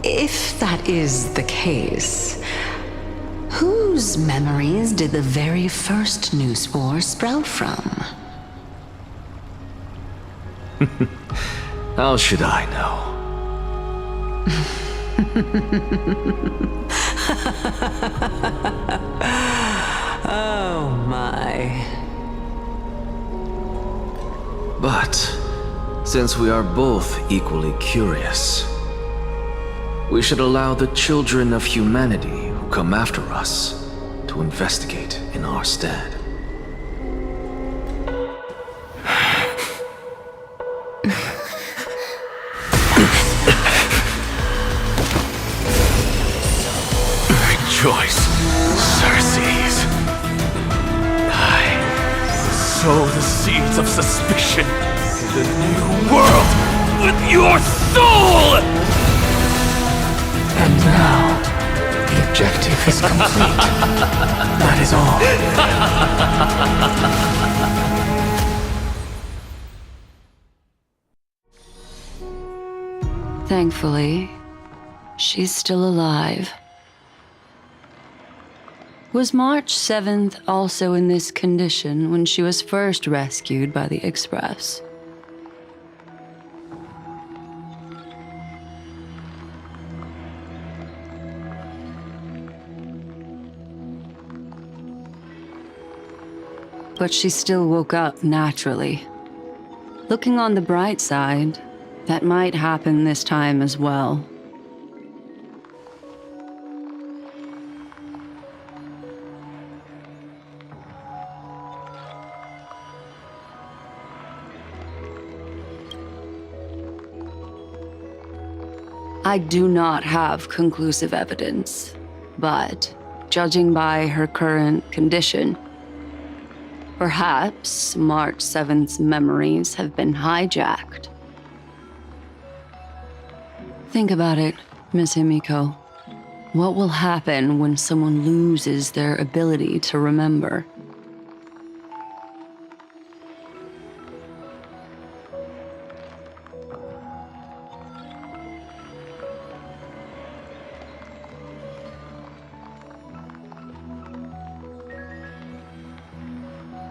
If that is the case, whose memories did the very first new spore sprout from? How should I know? Oh my. But, since we are both equally curious, we should allow the children of humanity who come after us to investigate in our stead. Rejoice, Circes. Sow the seeds of suspicion in the new world with your soul! And now, the objective is complete. That is all. Thankfully, she's still alive. Was March 7th also in this condition when she was first rescued by the Express? But she still woke up naturally. Looking on the bright side, that might happen this time as well. I do not have conclusive evidence, but judging by her current condition, perhaps March 7th's memories have been hijacked. Think about it, Miss Himiko. What will happen when someone loses their ability to remember?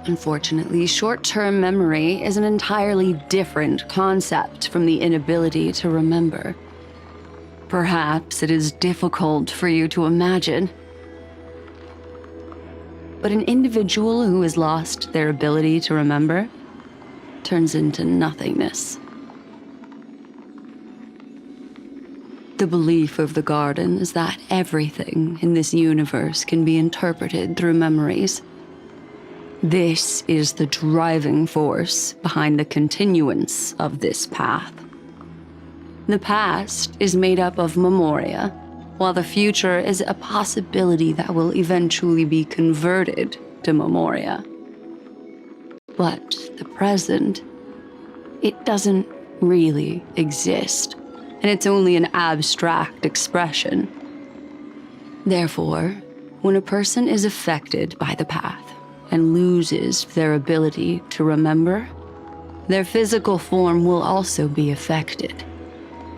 Unfortunately, short-term memory is an entirely different concept from the inability to remember. Perhaps it is difficult for you to imagine, but an individual who has lost their ability to remember turns into nothingness. The belief of the Garden is that everything in this universe can be interpreted through memories. This is the driving force behind the continuance of this path. The past is made up of memoria, while the future is a possibility that will eventually be converted to memoria. But the present, it doesn't really exist, and it's only an abstract expression. Therefore, when a person is affected by the path and loses their ability to remember, their physical form will also be affected.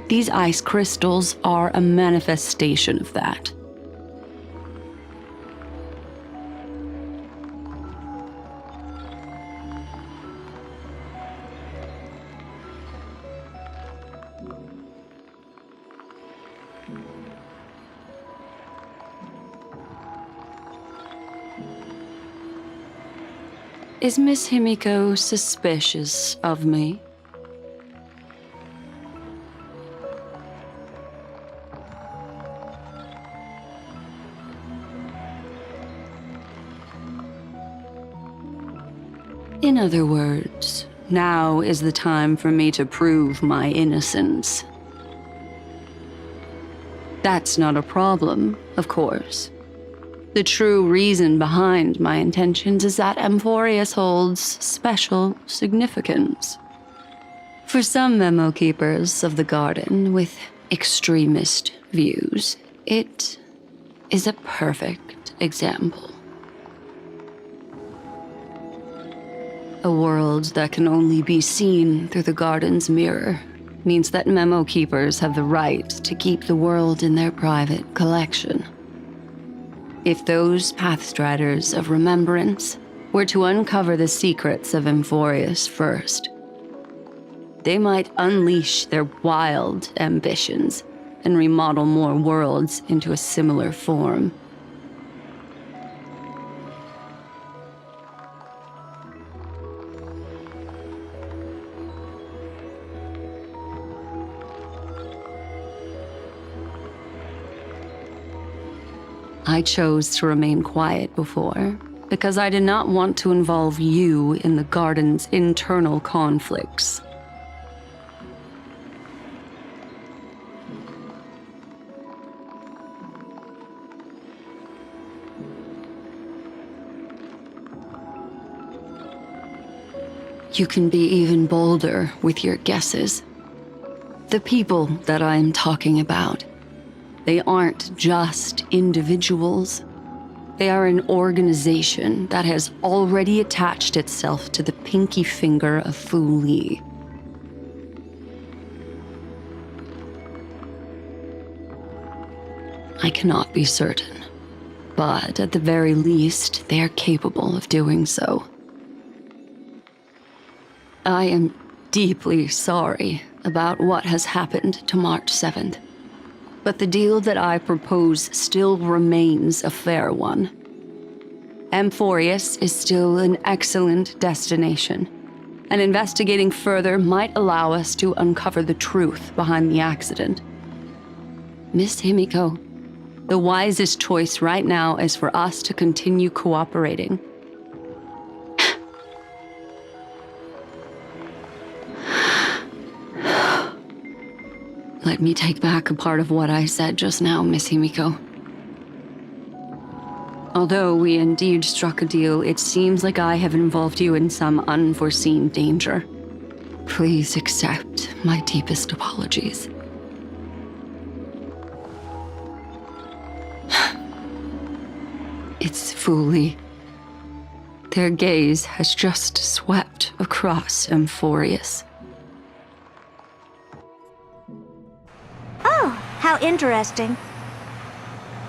These ice crystals are a manifestation of that. Is Miss Himiko suspicious of me? In other words, now is the time for me to prove my innocence. That's not a problem, of course. The true reason behind my intentions is that Amphorius holds special significance. For some memo keepers of the Garden with extremist views, it is a perfect example. A world that can only be seen through the Garden's mirror means that memo keepers have the right to keep the world in their private collection. If those Pathstriders of Remembrance were to uncover the secrets of Amphorius first, they might unleash their wild ambitions and remodel more worlds into a similar form. I chose to remain quiet before, because I did not want to involve you in the Garden's internal conflicts. You can be even bolder with your guesses. The people that I am talking about, they aren't just individuals. They are an organization that has already attached itself to the pinky finger of Fu Li. I cannot be certain, but at the very least, they are capable of doing so. I am deeply sorry about what has happened to March 7th. But the deal that I propose still remains a fair one. Amphorius is still an excellent destination, and investigating further might allow us to uncover the truth behind the accident. Miss Himiko, the wisest choice right now is for us to continue cooperating. Let me take back a part of what I said just now, Miss Himiko. Although we indeed struck a deal, it seems like I have involved you in some unforeseen danger. Please accept my deepest apologies. It's Fu Li. Their gaze has just swept across Amphorius. Oh, how interesting.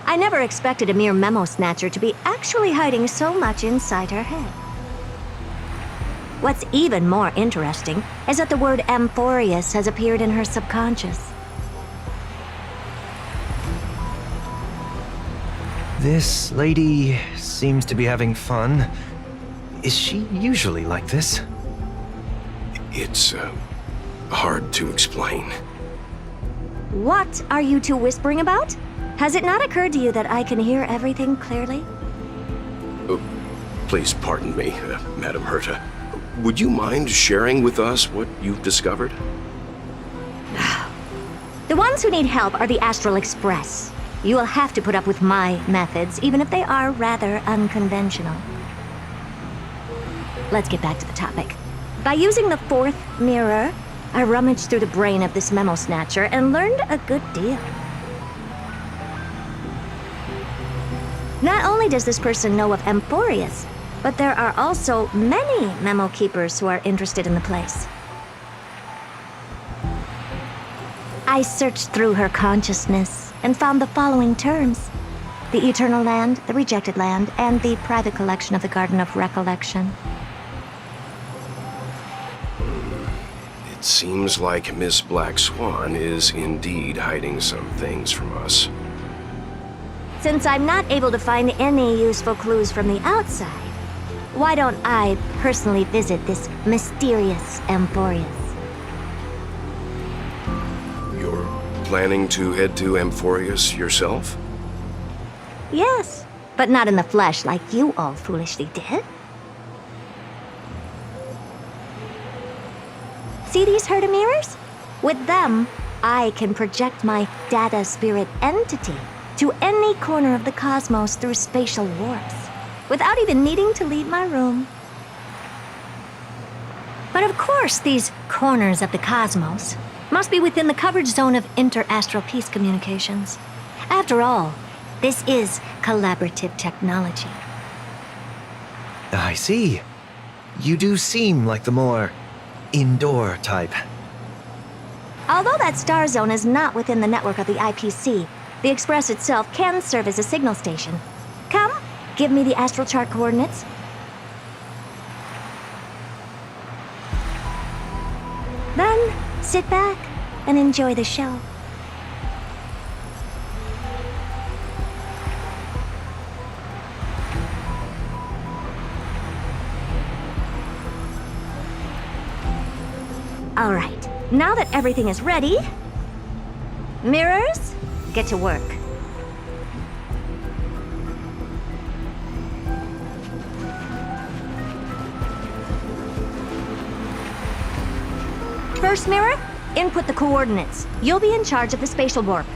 I never expected a mere memo snatcher to be actually hiding so much inside her head. What's even more interesting is that the word Amphorius has appeared in her subconscious. This lady seems to be having fun. Is she usually like this? It's, hard to explain. What are you two whispering about? Has it not occurred to you that I can hear everything clearly? Please pardon me, Madam Herta. Would you mind sharing with us what you've discovered? The ones who need help are the Astral Express. You will have to put up with my methods, even if they are rather unconventional. Let's get back to the topic. By using the fourth mirror, I rummaged through the brain of this memo snatcher and learned a good deal. Not only does this person know of Amphorius, but there are also many memo keepers who are interested in the place. I searched through her consciousness and found the following terms: the Eternal Land, the Rejected Land, and the private collection of the Garden of Recollection. It seems like Miss Black Swan is indeed hiding some things from us. Since I'm not able to find any useful clues from the outside, why don't I personally visit this mysterious Amphorius? You're planning to head to Amphorius yourself? Yes, but not in the flesh like you all foolishly did. See these Herta mirrors? With them, I can project my data spirit entity to any corner of the cosmos through spatial warps, without even needing to leave my room. But of course, these corners of the cosmos must be within the coverage zone of inter-astral peace communications. After all, this is collaborative technology. I see. You do seem like the more indoor type. Although that star zone is not within the network of the IPC, the Express itself can serve as a signal station. Come, give me the astral chart coordinates. Then, sit back and enjoy the show. All right, now that everything is ready, mirrors, get to work. First mirror, input the coordinates. You'll be in charge of the spatial warp.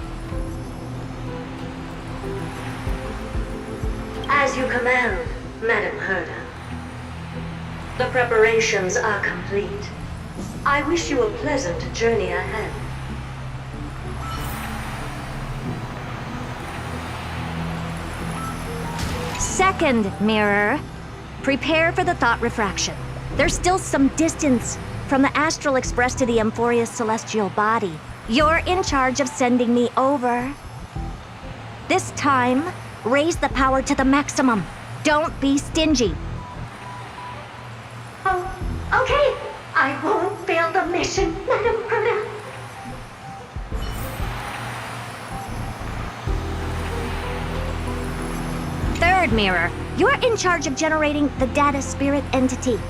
As you command, Madam Herta. The preparations are complete. I wish you a pleasant journey ahead. Second mirror, prepare for the thought refraction. There's still some distance from the Astral Express to the Amphorius celestial body. You're in charge of sending me over. This time, raise the power to the maximum. Don't be stingy. Oh, okay. I won't fail the mission, Madam Herta. Third mirror, you're in charge of generating the data spirit entity.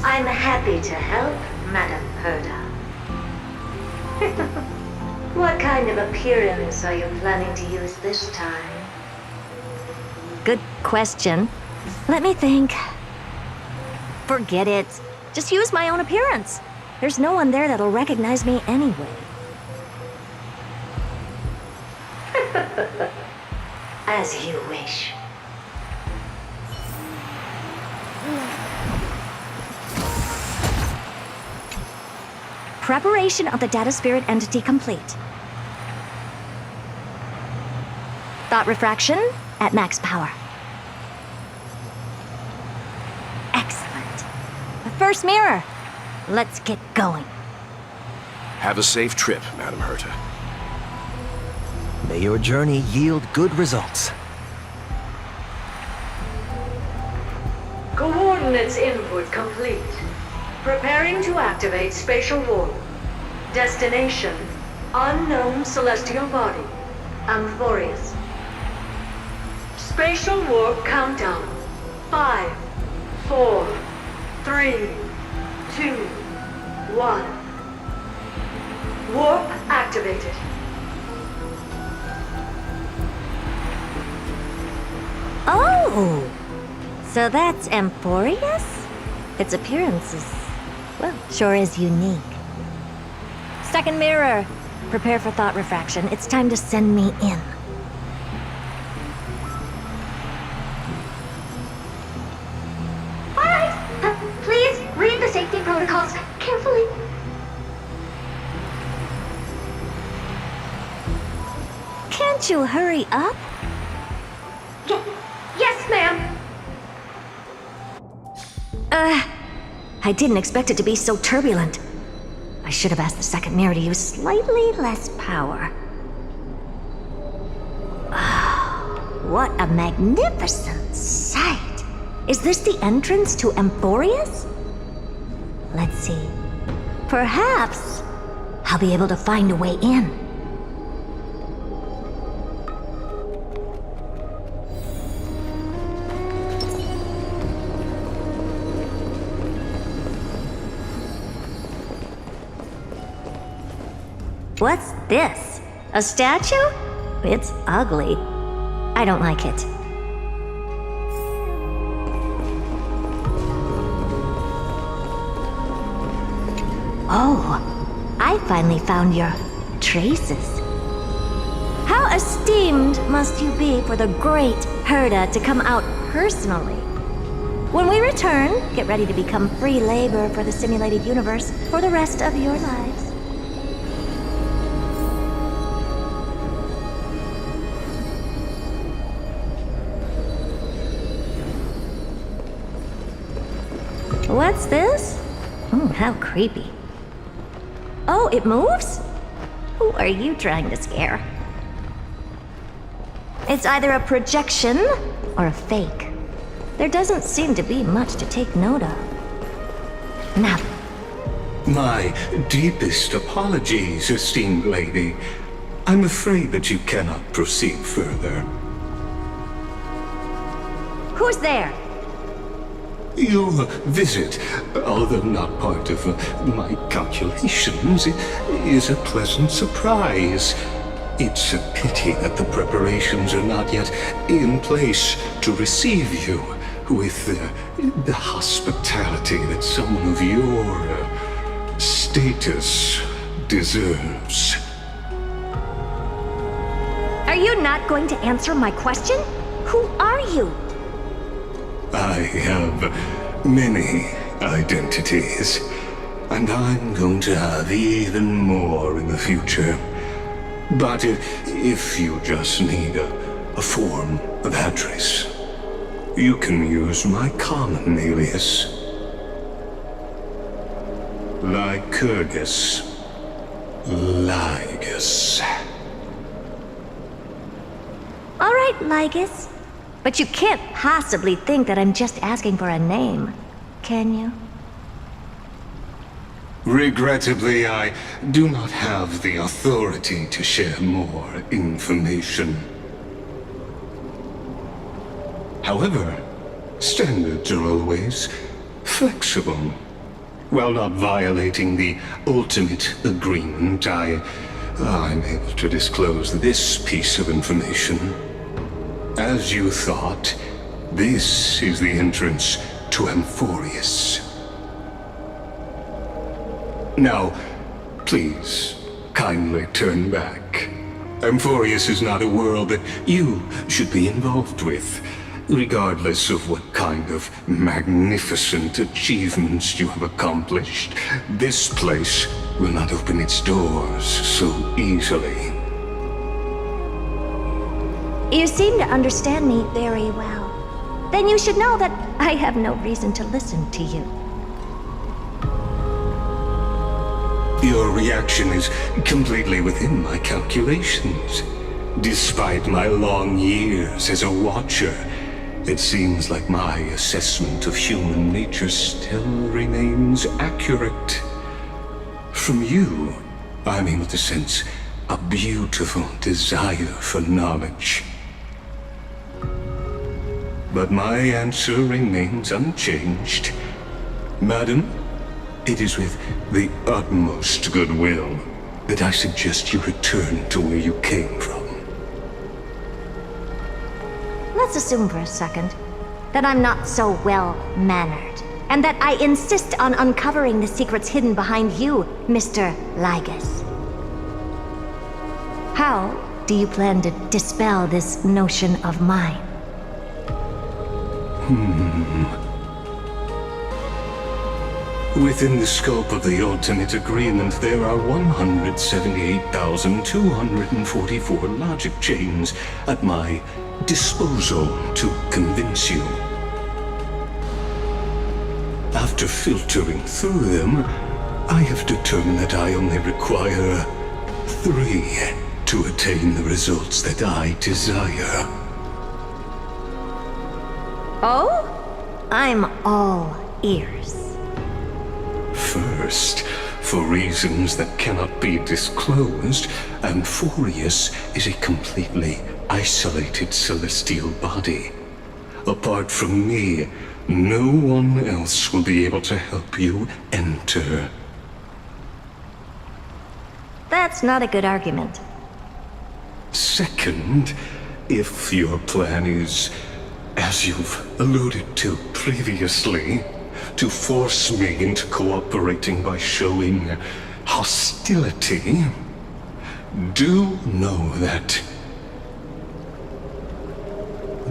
I'm happy to help, Madam Herta. What kind of appearance are you planning to use this time? Good question. Let me think. Forget it. Just use my own appearance. There's no one there that'll recognize me anyway. As you wish. Preparation of the data spirit entity complete. Thought refraction at max power. Excellent. The first mirror. Let's get going. Have a safe trip, Madam Herta. May your journey yield good results. Coordinates input complete. Preparing to activate spatial warp. Destination, unknown celestial body, Amphorius. Spatial warp countdown. 5, 4, 3, 2, 1. Warp activated. Oh! So that's Amphorius? Its appearance is, well, sure is unique. Second mirror, prepare for thought refraction. It's time to send me in. Alright, please read the safety protocols carefully. Can't you hurry up? Yes, ma'am. I didn't expect it to be so turbulent. I should have asked the second mirror to use slightly less power. What a magnificent sight! Is this the entrance to Amphorius? Let's see. Perhaps I'll be able to find a way in. What's this? A statue? It's ugly. I don't like it. Oh, I finally found your traces. How esteemed must you be for the great Herda to come out personally? When we return, get ready to become free labor for the simulated universe for the rest of your lives. What's this? How creepy. Oh, it moves? Who are you trying to scare? It's either a projection or a fake. There doesn't seem to be much to take note of. Now. My deepest apologies, esteemed lady. I'm afraid that you cannot proceed further. Who's there? Your visit, although not part of my calculations, is a pleasant surprise. It's a pity that the preparations are not yet in place to receive you with the hospitality that someone of your status deserves. Are you not going to answer my question? Who are you? I have many identities, and I'm going to have even more in the future. But if you just need a form of address, you can use my common alias. Lycurgus. Lygus. All right, Lygus. But you can't possibly think that I'm just asking for a name, can you? Regrettably, I do not have the authority to share more information. However, standards are always flexible. While not violating the ultimate agreement, I'm able to disclose this piece of information. As you thought, this is the entrance to Amphorius. Now, please, kindly turn back. Amphorius is not a world that you should be involved with, regardless of what kind of magnificent achievements you have accomplished. This place will not open its doors so easily. You seem to understand me very well. Then you should know that I have no reason to listen to you. Your reaction is completely within my calculations. Despite my long years as a watcher, It seems like my assessment of human nature still remains accurate. From you, I'm able to sense a beautiful desire for knowledge. But my answer remains unchanged. Madam, it is with the utmost goodwill that I suggest you return to where you came from. Let's assume for a second that I'm not so well-mannered, and that I insist on uncovering the secrets hidden behind you, Mr. Lygus. How do you plan to dispel this notion of mine? Within the scope of the ultimate agreement, there are 178,244 logic chains at my disposal to convince you. After filtering through them, I have determined that I only require 3 to attain the results that I desire. Oh? I'm all ears. First, for reasons that cannot be disclosed, Amphorius is a completely isolated celestial body. Apart from me, no one else will be able to help you enter. That's not a good argument. Second, if your plan is, as you've alluded to previously, to force me into cooperating by showing hostility, do know that,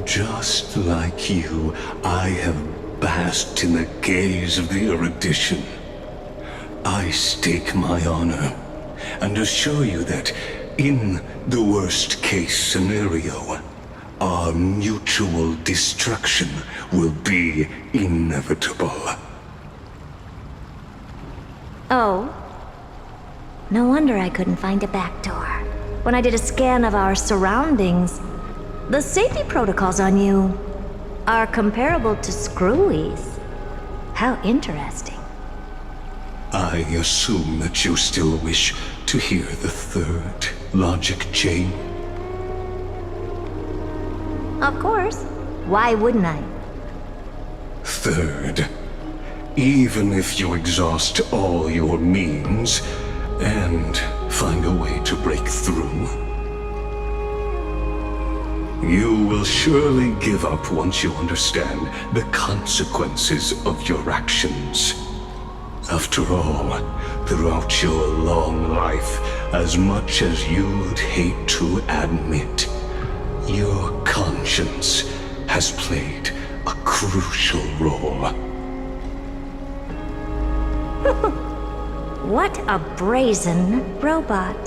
just like you, I have basked in the gaze of the erudition. I stake my honor and assure you that, in the worst-case scenario, our mutual destruction will be inevitable. Oh? No wonder I couldn't find a back door. When I did a scan of our surroundings, the safety protocols on you are comparable to Screwy's. How interesting. I assume that you still wish to hear the third logic chain. Of course. Why wouldn't I? Third, even if you exhaust all your means and find a way to break through, you will surely give up once you understand the consequences of your actions. After all, throughout your long life, as much as you'd hate to admit, your conscience has played a crucial role. What a brazen robot.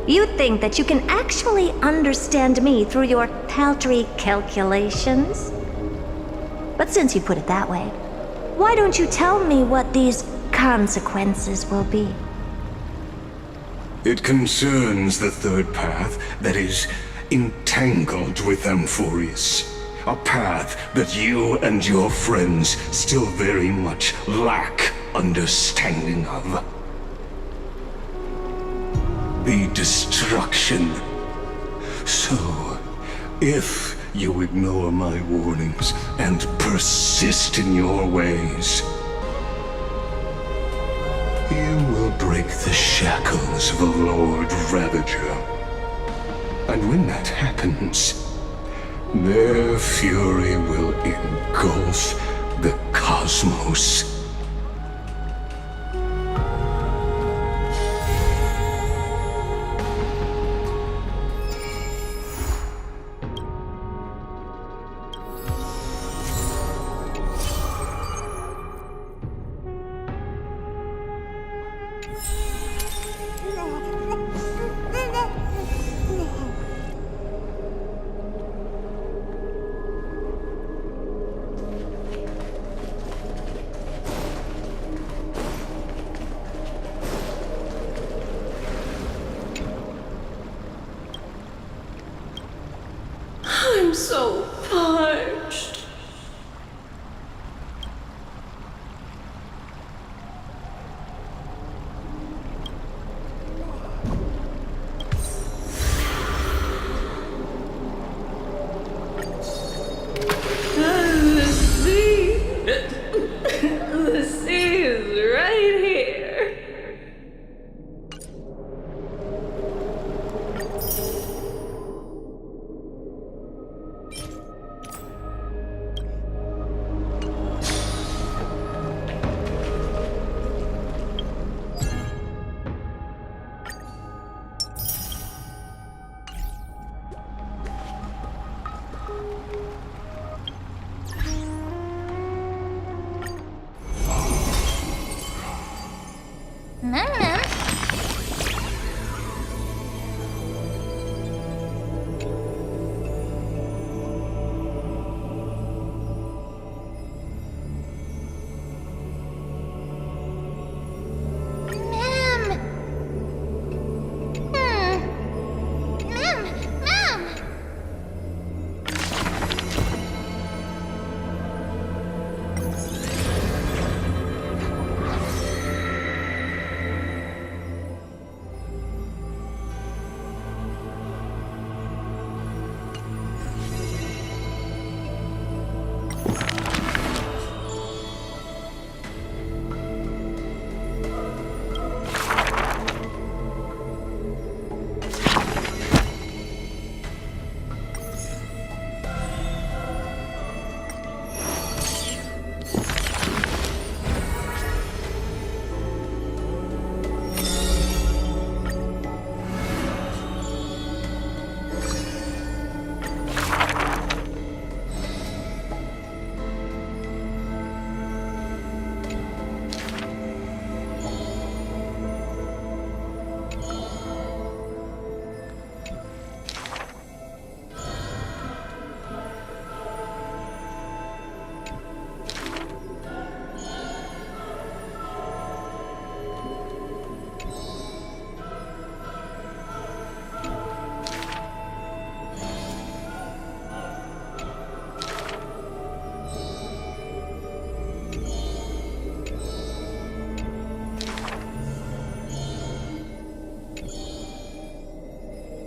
You think that you can actually understand me through your paltry calculations? But since you put it that way, why don't you tell me what these consequences will be? It concerns the third path that is entangled with Amphorius. A path that you and your friends still very much lack understanding of. The destruction. So, if you ignore my warnings and persist in your ways, you will break the shackles of a Lord Ravager. And when that happens, their fury will engulf the cosmos. I'm so parched.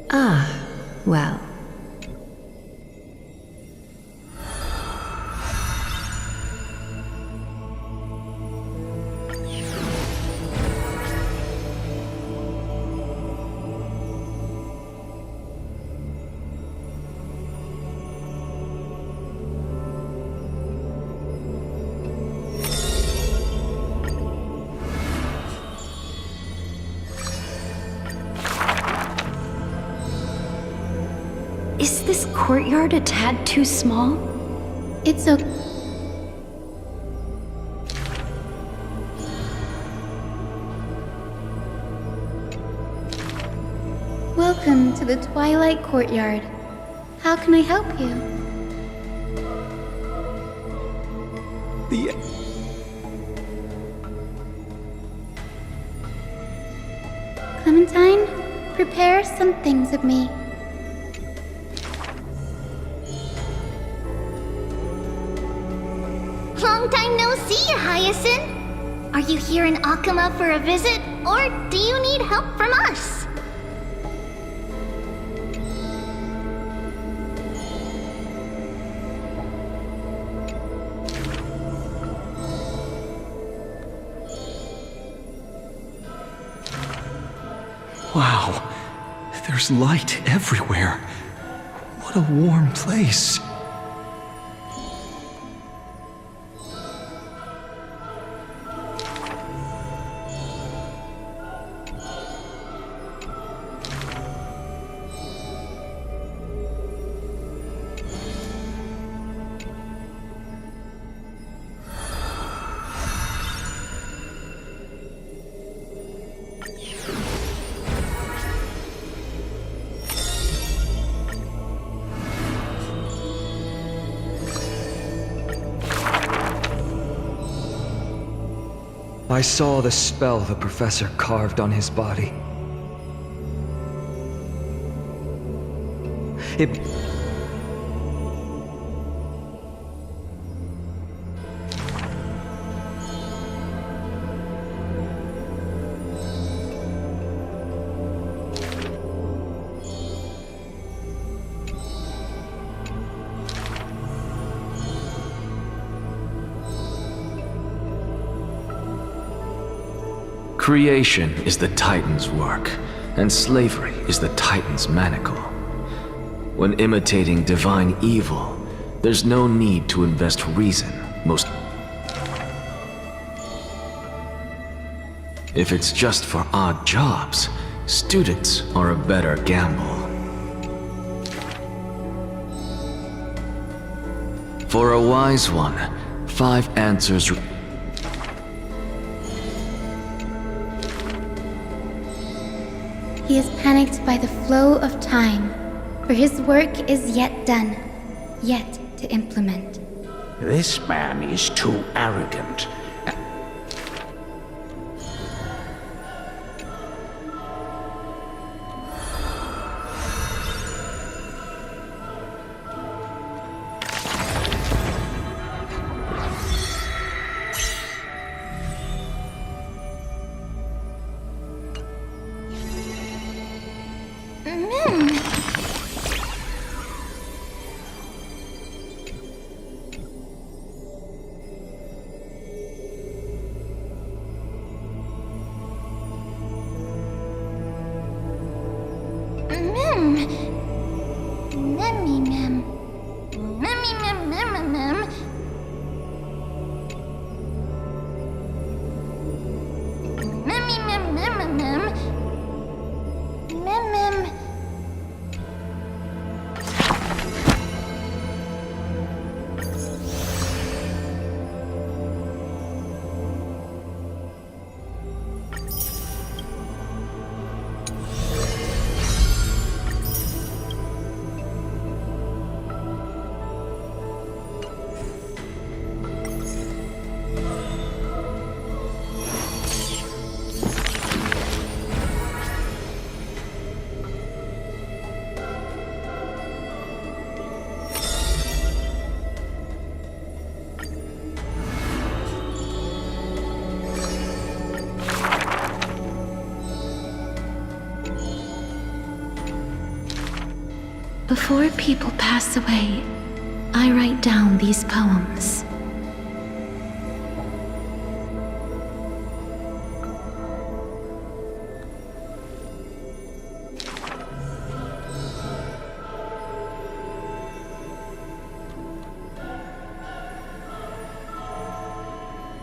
Ah, well. Is this courtyard a tad too small? It's a... Welcome to the Twilight Courtyard. How can I help you? Clementine, prepare some things of me. Long time no see, Hyacinth! Are you here in Akuma for a visit, or do you need help from us? Wow, there's light everywhere. What a warm place. I saw the spell the professor carved on his body. It... Creation is the Titan's work, and slavery is the Titan's manacle. When imitating divine evil, there's no need to invest reason, If it's just for odd jobs, students are a better gamble. For a wise one, 5 answers He is panicked by the flow of time, for his work is yet done, yet to implement. This man is too arrogant. Before people pass away, I write down these poems.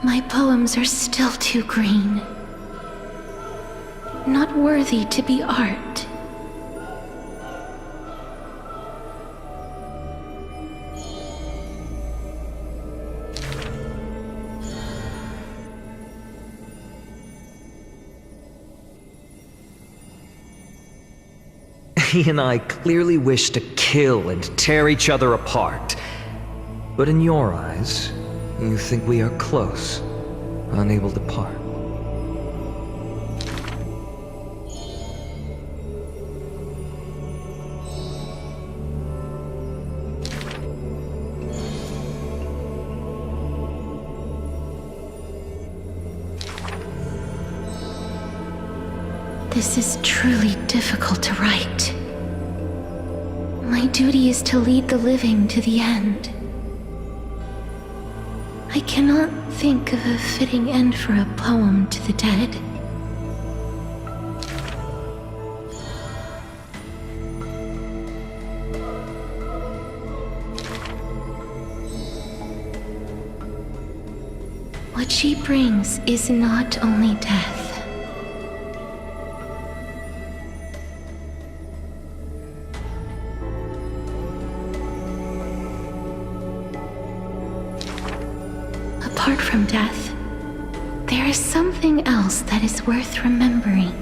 My poems are still too green, not worthy to be art. He and I clearly wish to kill and tear each other apart. But in your eyes, you think we are close, unable to part. This is truly difficult to write. My duty is to lead the living to the end. I cannot think of a fitting end for a poem to the dead. What she brings is not only death. Apart from death, there is something else that is worth remembering.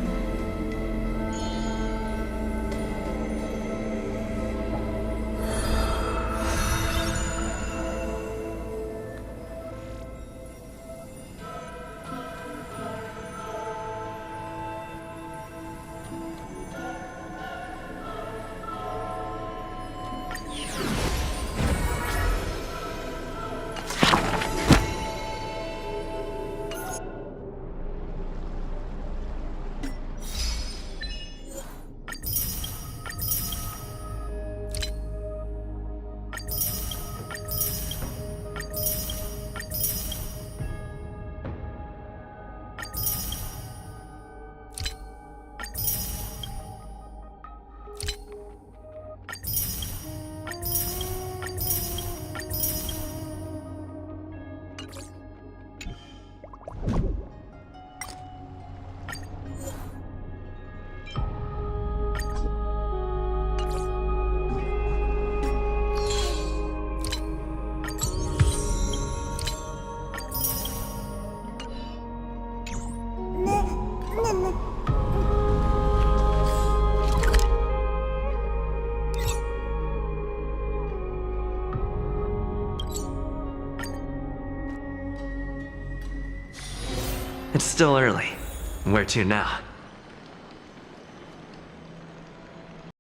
Still early. Where to now?